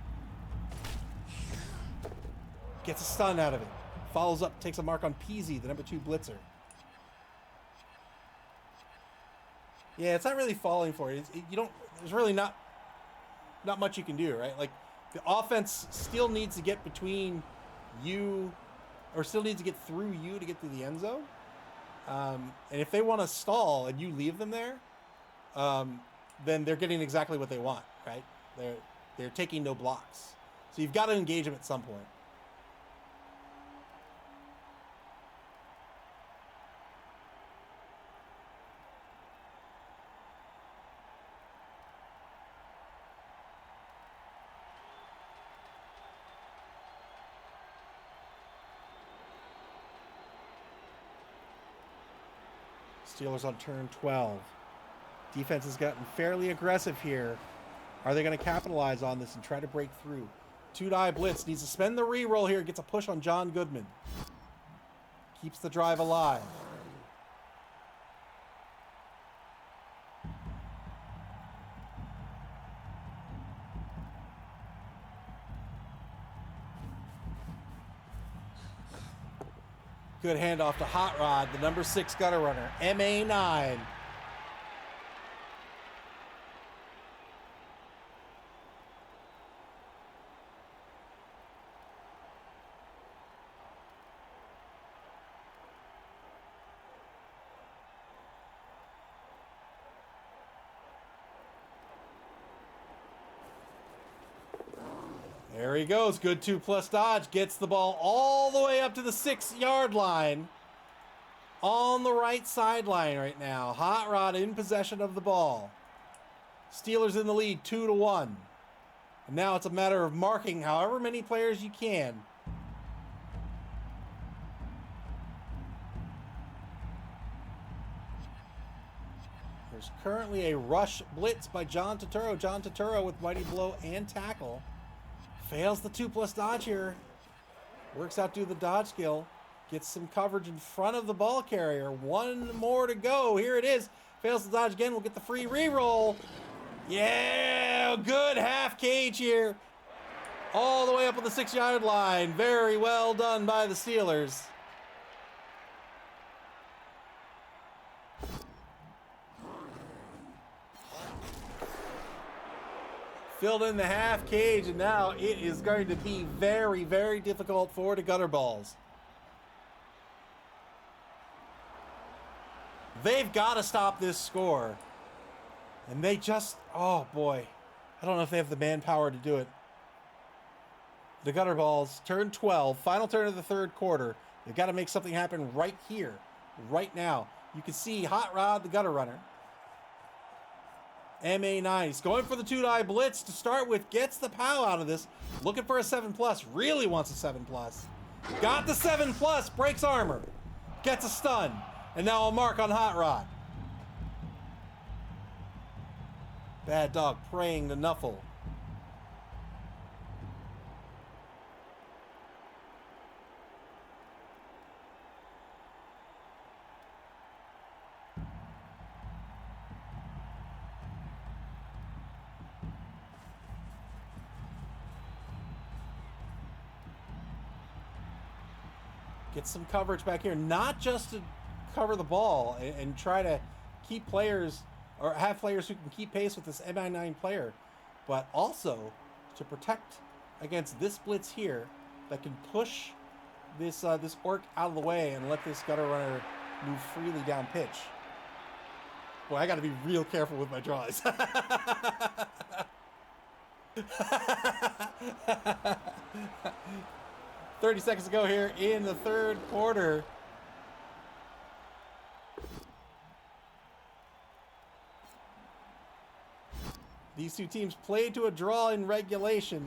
Gets a stun out of it. Follows up, takes a mark on Peasy, the number 2 blitzer. Yeah, it's not really falling for it. You don't. There's really not much you can do, right? Like the offense still needs to get between you, or still needs to get through you to get to the end zone. And if they want to stall and you leave them there, then they're getting exactly what they want, right? They're taking no blocks. So you've got to engage them at some point. Steelers on turn 12. Defense has gotten fairly aggressive here. Are they going to capitalize on this and try to break through? 2-die blitz. Needs to spend the reroll here. Gets a push on John Goodman. Keeps the drive alive. Good handoff to Hot Rod, the number 6 Gutterrunner. MA9. There he goes. Good 2+ dodge. Gets the ball all the way up to the 6-yard line. On the right sideline right now. Hot Rod in possession of the ball. Steelers in the lead 2-1. And now it's a matter of marking however many players you can. There's currently a rush blitz by John Turturro. John Turturro with mighty blow and tackle. Fails the 2+ dodge here. Works out to the dodge skill. Gets some coverage in front of the ball carrier. One more to go. Here it is. Fails the dodge again. We'll get the free reroll. Yeah, good half cage here. All the way up on the 6-yard line. Very well done by the Steelers. Filled in the half cage, and now it is going to be very, very difficult for the Gutterballz. They've got to stop this score. And they just, oh boy. I don't know if they have the manpower to do it. The Gutterballz, turn 12, final turn of the third quarter. They've got to make something happen right here, right now. You can see Hot Rod, the Gutterrunner. MA9, he's going for the 2-die blitz to start with, gets the POW out of this, looking for a 7+, really wants a 7+. Got the 7+, breaks armor, gets a stun, and now a mark on Hot Rod. Bad Dog praying to Nuffle. Get some coverage back here, not just to cover the ball and try to keep players or have players who can keep pace with this MI9 player, but also to protect against this blitz here that can push this this orc out of the way and let this gutter runner move freely down pitch. Boy, I got to be real careful with my draws. 30 seconds to go here in the third quarter. These two teams played to a draw in regulation.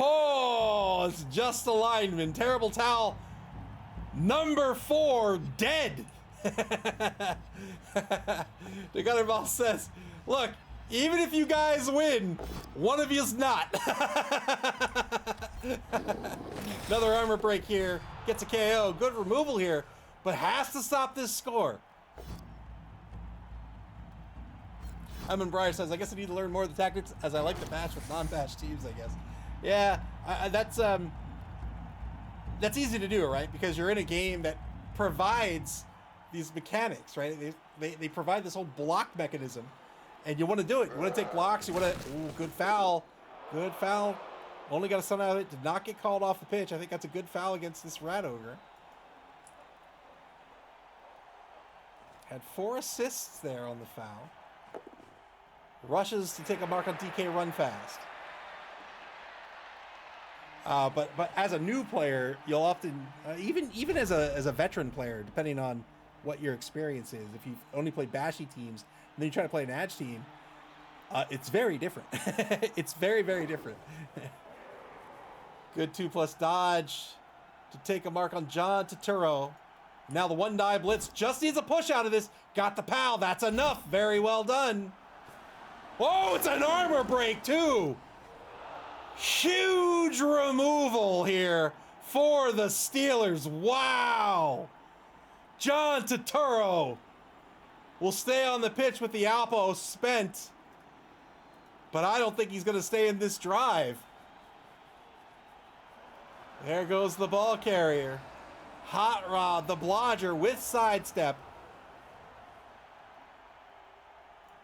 Oh, it's just a lineman. Terrible towel. Number 4, dead. The Gutterballz says, look, even if you guys win, one of you's not. Another armor break here. Gets a KO. Good removal here, but has to stop this score. Eamon Breyer says, I guess I need to learn more of the tactics as I like to bash with non-bash teams, I guess. Yeah, that's easy to do, right? Because you're in a game that provides these mechanics, right? They provide this whole block mechanism, and you want to do it. You want to take blocks. You want to, ooh, good foul. Good foul. Only got a son out of it. Did not get called off the pitch. I think that's a good foul against this Rat Ogre. Had 4 assists there on the foul. Rushes to take a mark on DK run fast. But as a new player, you'll often, even as a veteran player, depending on what your experience is, if you've only played bashy teams, and then you try to play an edge team, it's very different. It's very, very different. Good 2+ dodge to take a mark on John Turturro. Now the 1-die blitz just needs a push out of this. Got the pal. That's enough. Very well done. Oh, it's an armor break too. Huge removal here for the Steelers. Wow. John Turturro will stay on the pitch with the Alpo spent, but I don't think he's going to stay in this drive. There goes the ball carrier. Hot Rod, the blodger with sidestep.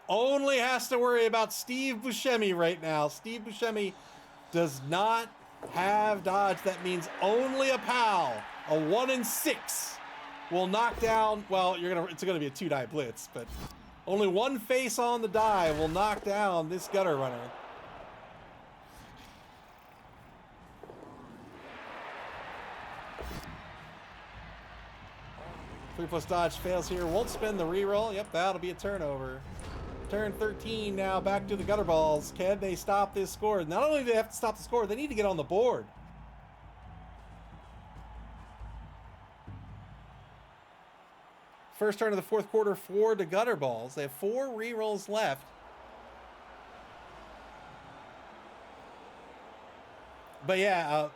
Only has to worry about Steve Buscemi right now. Steve Buscemi does not have dodge. That means only a pal. A 1 in 6 will knock down. Well, it's gonna be a 2-die blitz, but only one face on the die will knock down this gutter runner. Three plus dodge fails here. Won't spend the reroll. Yep, that'll be a turnover. Turn 13 now, back to the Gutterballz. Can they stop this score? Not only do they have to stop the score, they need to get on the board. First turn of the fourth quarter for the Gutterballz. They have 4 rerolls left. But yeah,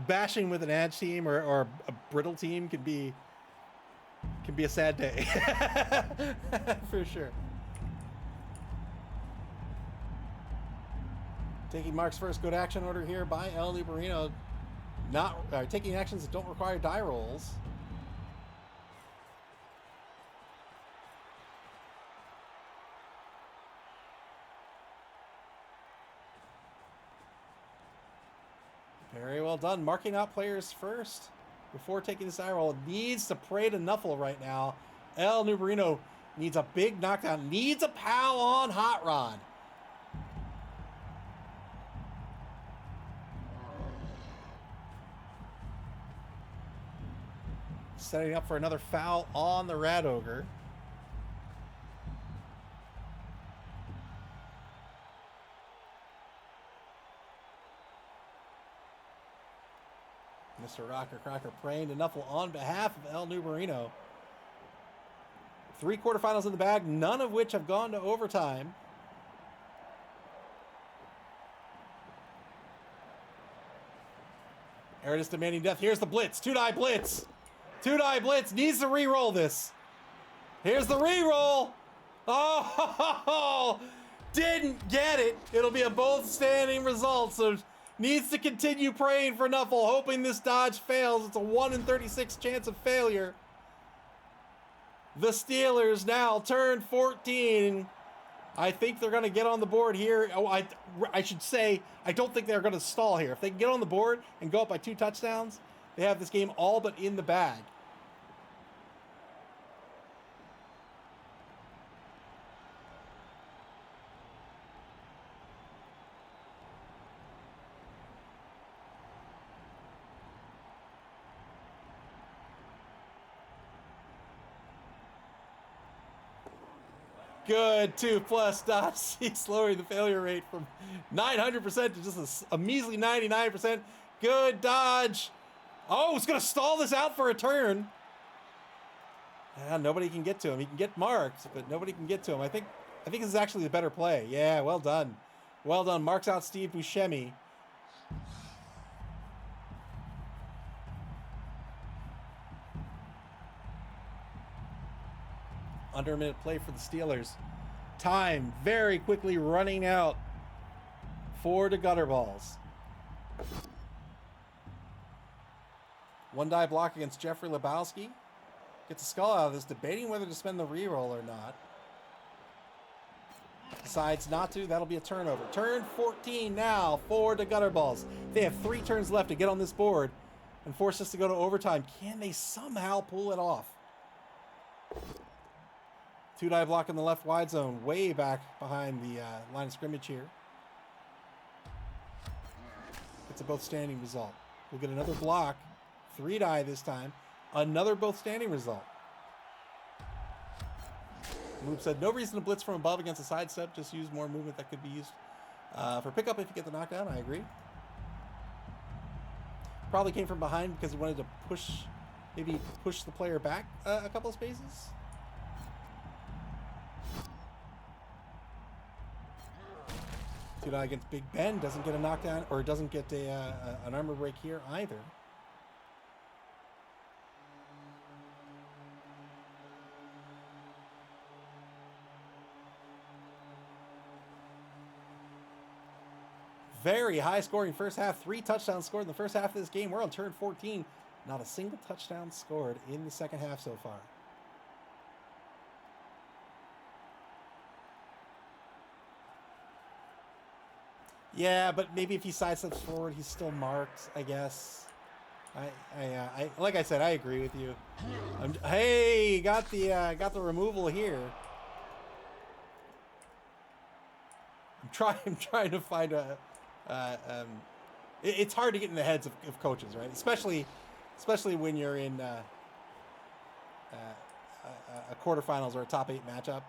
bashing with an edge team or a brittle team can be a sad day. For sure. Taking Mark's first good action order here by El Nubarino. Not taking actions that don't require die rolls. Very well done. Marking out players first before taking this die roll. Needs to pray to Nuffle right now. El Nubarino needs a big knockdown. Needs a pal on Hot Rod. Setting up for another foul on the Rat Ogre. Mr. Rocker Crocker praying to Nuffle on behalf of El Nubarino. 3 quarterfinals in the bag, none of which have gone to overtime. Aridus demanding death. Here's the blitz. 2-die blitz. 2-die blitz. Needs to re-roll this. Here's the re-roll. Oh, didn't get it. It'll be a both standing result. So needs to continue praying for Nuffle, hoping this dodge fails. It's a 1 in 36 chance of failure. The Steelers now turn 14. I think they're going to get on the board here. Oh, I should say, I don't think they're going to stall here. If they can get on the board and go up by 2 touchdowns, they have this game all but in the bag. Good 2+ dodge. He's lowering the failure rate from 900% to just a measly 99%. Good dodge. Oh, it's going to stall this out for a turn. Yeah, nobody can get to him. He can get marked, but nobody can get to him. I think this is actually the better play. Yeah, well done. Well done. Marks out Steve Buscemi. Under a minute play for the Steelers. Time very quickly running out for the Gutterballz. One die block against Jeffrey Lebowski. Gets a skull out of this, debating whether to spend the reroll or not. Decides not to. That'll be a turnover. Turn 14 now for the Gutterballz. They have 3 turns left to get on this board and force us to go to overtime. Can they somehow pull it off? 2 die block in the left wide zone, way back behind the line of scrimmage here. It's a both standing result. We'll get another block. 3 die this time. Another both standing result. Moop said, no reason to blitz from above against a sidestep. Just use more movement that could be used for pickup if you get the knockdown. I agree. Probably came from behind because he wanted to maybe push the player back a couple of spaces. Two die against Big Ben. Doesn't get a knockdown, or doesn't get an armor break here either. Very high scoring first half. 3 touchdowns scored in the first half of this game. We're on turn 14. Not a single touchdown scored in the second half so far. Yeah, but maybe if he sidesteps forward, he's still marked, I guess. I like I said, I agree with you. Hey, got the removal here. I'm trying to find a. It's hard to get in the heads of coaches, right? Especially when you're in a quarterfinals or a top 8 matchup.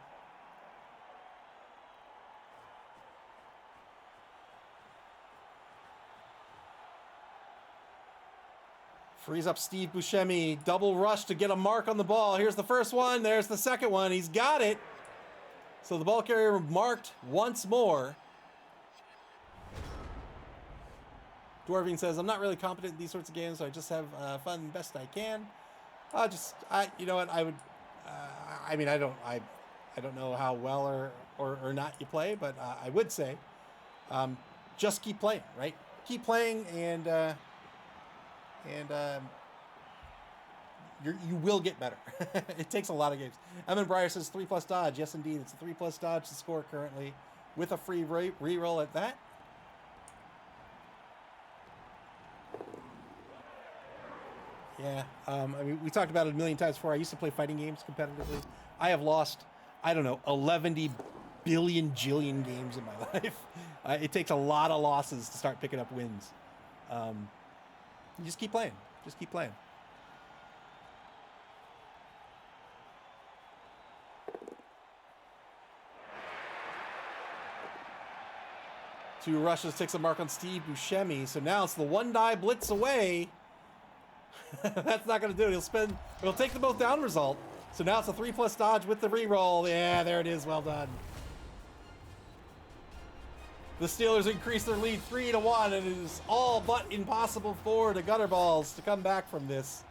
Frees up Steve Buscemi. Double rush to get a mark on the ball. Here's the first one. There's the second one. He's got it. So the ball carrier marked once more. Dwarving says, I'm not really competent in these sorts of games, so I just have fun best I can. You know what, I would, I mean, I don't know how well or not you play, but I would say, just keep playing, right? Keep playing, and you will get better. It takes a lot of games. Evan Breyer says 3+ dodge. Yes, indeed, it's a 3+ dodge to score currently with a free reroll at that. Yeah, I mean, we talked about it a million times before. I used to play fighting games competitively. I have lost, I don't know, 11 billion jillion games in my life. It takes a lot of losses to start picking up wins. You just keep playing. Just keep playing. Two rushes, takes a mark on Steve Buscemi. So now it's the 1 die blitz away. That's not going to do it. It'll take the both down result. So now it's a 3+ dodge with the reroll. Yeah, there it is. Well done. The Steelers increase their lead 3-1, and it is all but impossible for the Gutterballz to come back from this.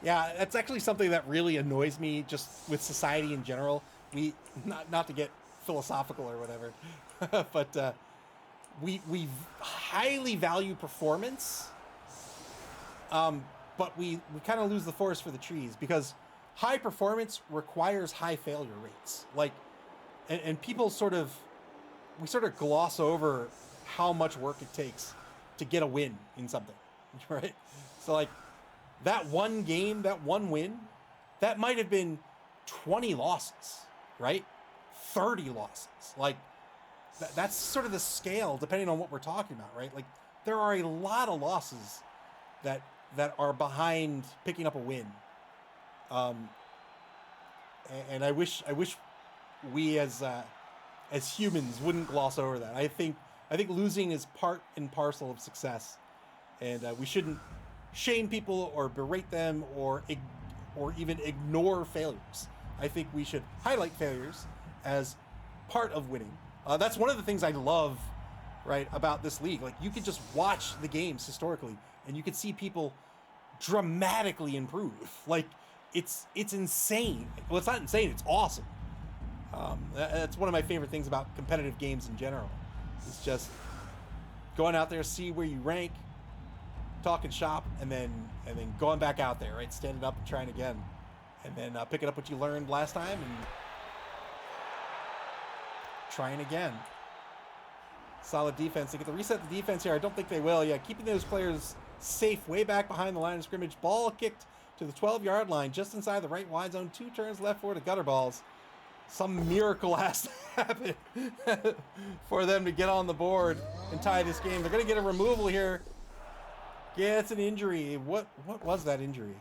Yeah, that's actually something that really annoys me just with society in general. Not to get philosophical or whatever, but we highly value performance, but we kind of lose the forest for the trees because high performance requires high failure rates. Like, and people we sort of gloss over how much work it takes to get a win in something, right? So like that one game, that one win, that might have been 20 losses, right? 30 losses. Like that's sort of the scale depending on what we're talking about, right? Like there are a lot of losses that are behind picking up a win. And I wish we as humans wouldn't gloss over that. I think losing is part and parcel of success, and we shouldn't shame people or berate them or even ignore failures. I think we should highlight failures as part of winning. That's one of the things I love, right, about this league. Like you could just watch the games historically, and you could see people dramatically improve. Like it's insane. Well, it's not insane. It's awesome. That's one of my favorite things about competitive games in general. It's just going out there, see where you rank, talking shop, and then going back out there, right? Standing up and trying again, and then picking up what you learned last time and trying again. Solid defense. They get to reset the defense here. I don't think they will. Yeah, keeping those players safe way back behind the line of scrimmage. Ball kicked to the 12-yard line, just inside the right wide zone. 2 turns left for the Gutterballz. Some miracle has to happen for them to get on the board and tie this game. They're going to get a removal here. Yeah, it's an injury. What was that injury?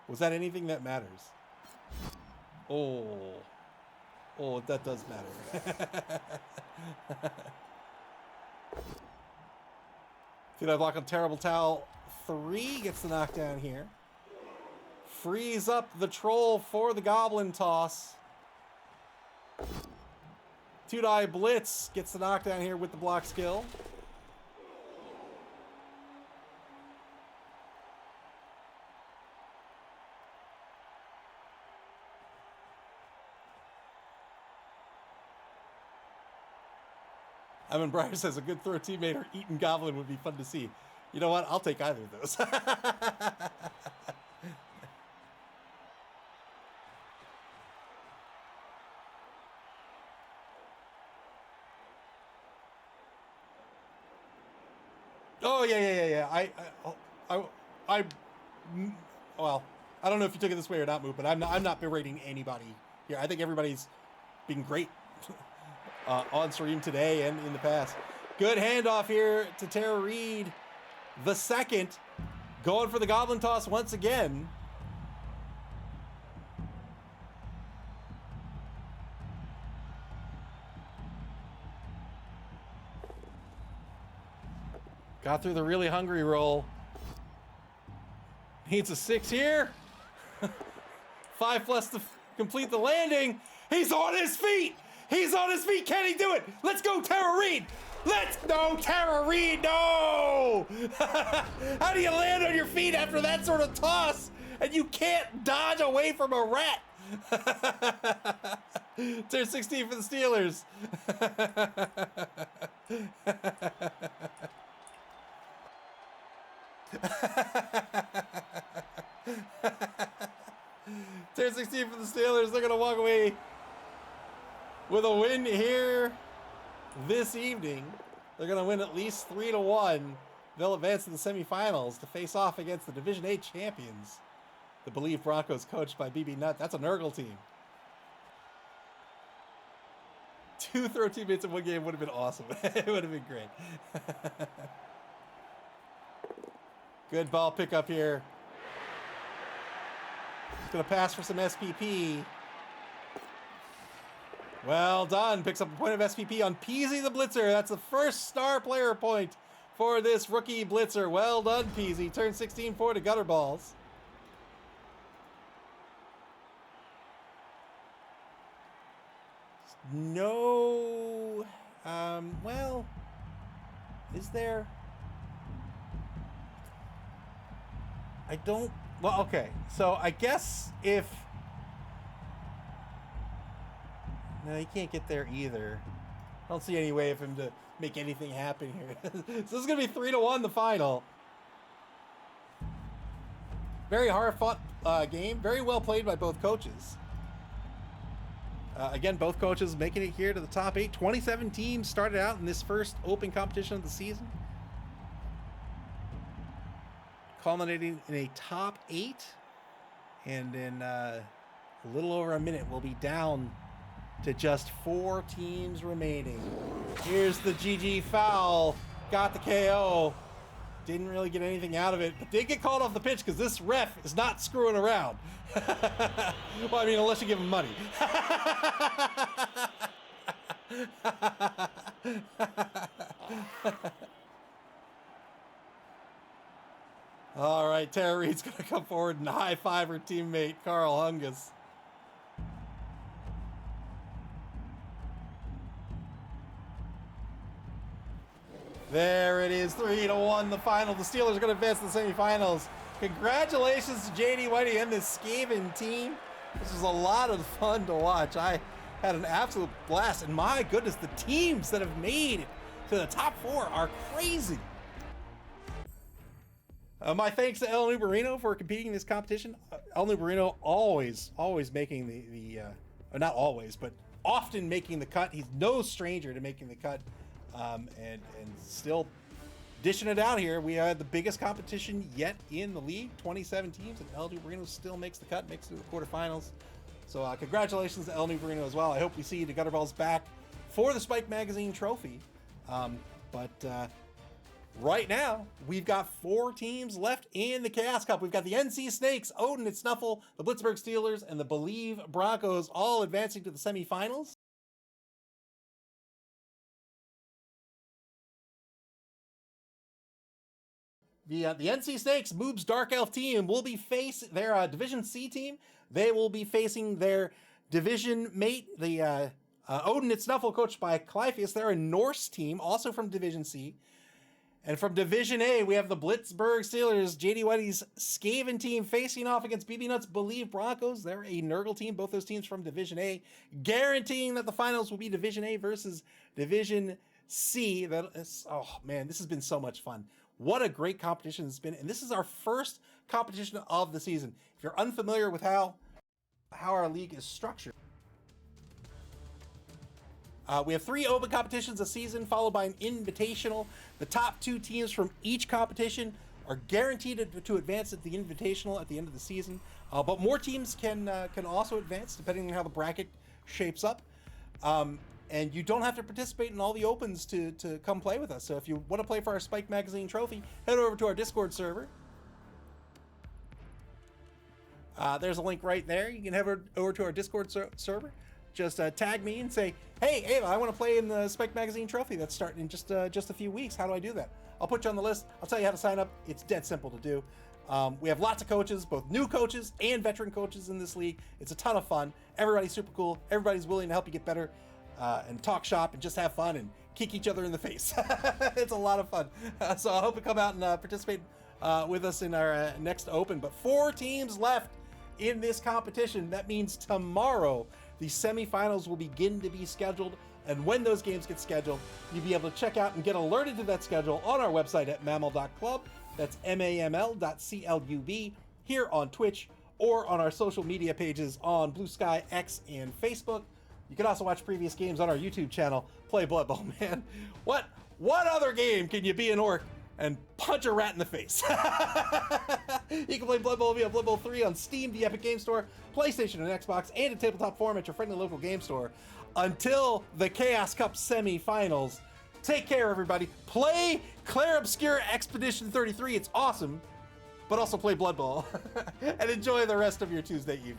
Was that anything that matters? Oh, that does matter. Did I block on Terrible Towel? 3 gets the knockdown here. Frees up the troll for the Goblin toss. 2-die Blitz gets the knockdown here with the block skill. Evan Breyer says a good throw teammate or Eaton Goblin would be fun to see. You know what? I'll take either of those. Oh yeah. Well, I don't know if you took it this way or not, Moot, but I'm not berating anybody here. I think everybody's been great on stream today and in the past. Good handoff here to Tara Reid, the second, going for the Goblin toss once again. Got through the really hungry roll. Needs a 6 here. 5+ to complete the landing. He's on his feet. He's on his feet. Can he do it? Let's go, Tara Reid. No, Tara Reid, no. How do you land on your feet after that sort of toss? And you can't dodge away from a rat. Turn 16 for the Steelers. Turn 16 for the Steelers. They're going to walk away with a win here this evening. They're going to win at least 3-1. They'll advance to the semifinals to face off against the Division 8 champions, the Believe Broncos, coached by BB Nutt. That's a Nurgle team. 2 throw teammates in one game would have been awesome. It would have been great. Good ball pickup here. Gonna pass for some SPP. Well done. Picks up a point of SPP on Peasy the Blitzer. That's the first star player point for this rookie Blitzer. Well done, Peasy. Turn 16 forward to Gutterballz. No. Well, is there? I don't. Well, okay. So I guess if. No, he can't get there either. I don't see any way of him to make anything happen here. So this is going to be 3-1 the final. Very hard-fought game. Very well played by both coaches. Again, both coaches making it here to the top 8. 27 teams started out in this first open competition of the season, culminating in a top 8. And in a little over a minute, we'll be down to just 4 teams remaining. Here's the GG foul. Got the KO. Didn't really get anything out of it, but did get called off the pitch because this ref is not screwing around. Well, I mean, unless you give him money. All right, Tara Reid's going to come forward and high-five her teammate, Carl Hungus. There it is, 3-1, the final. The Steelers are going to advance to the semifinals. Congratulations to J.D. Whitey and this Skaven team. This was a lot of fun to watch. I had an absolute blast, and my goodness, the teams that have made it to the top 4 are crazy. My thanks to El Nubarino for competing in this competition. El Nubarino always making the not always, but often making the cut. He's no stranger to making the cut. And still dishing it out here. We had the biggest competition yet in the league, 27 teams, and El Nubarino still makes the cut, makes it to the quarterfinals. So congratulations to El Nubarino as well. I hope we see the Gutterballz back for the Spike Magazine trophy. But right now, we've got 4 teams left in the Chaos Cup. We've got the NC Snakes, Odin and Snuffle, the Blitzburg Steelers, and the Believe Broncos all advancing to the semifinals. The NC Snakes, Moob's Dark Elf team, will be facing their Division C team. They will be facing their division mate, the Odin and Snuffle, coached by Clypheus. They're a Norse team, also from Division C. And from Division A, we have the Blitzburg Steelers, JD Whitey's Skaven team, facing off against BB Nuts' Believe Broncos. They're a Nurgle team, both those teams from Division A, guaranteeing that the finals will be Division A versus Division C. That is, oh man, this has been so much fun. What a great competition it's been. And this is our first competition of the season. If you're unfamiliar with how our league is structured, we have 3 open competitions a season, followed by an invitational. The top 2 teams from each competition are guaranteed to advance at the invitational at the end of the season. But more teams can also advance depending on how the bracket shapes up. And you don't have to participate in all the opens to come play with us. So if you want to play for our Spike Magazine trophy, head over to our Discord server. There's a link right there. You can head over to our Discord server. Just tag me and say, hey, Ava, I want to play in the Spike Magazine trophy that's starting in just a few weeks. How do I do that? I'll put you on the list. I'll tell you how to sign up. It's dead simple to do. We have lots of coaches, both new coaches and veteran coaches in this league. It's a ton of fun. Everybody's super cool. Everybody's willing to help you get better. And talk shop and just have fun and kick each other in the face. It's a lot of fun. So I hope you come out and participate with us in our next open. But 4 teams left in this competition. That means tomorrow the semifinals will begin to be scheduled. And when those games get scheduled, you'll be able to check out and get alerted to that schedule on our website at maml.club. That's MAML.CLUB, here on Twitch, or on our social media pages on Blue Sky, X, and Facebook. You can also watch previous games on our YouTube channel, Play Blood Bowl, man. What other game can you be an orc and punch a rat in the face? You can play Blood Bowl via Blood Bowl 3 on Steam, the Epic Game Store, PlayStation and Xbox, and in tabletop form at your friendly local game store. Until the Chaos Cup semi-finals, take care, everybody. Play Clair Obscure Expedition 33. It's awesome. But also play Blood Bowl. And enjoy the rest of your Tuesday evening.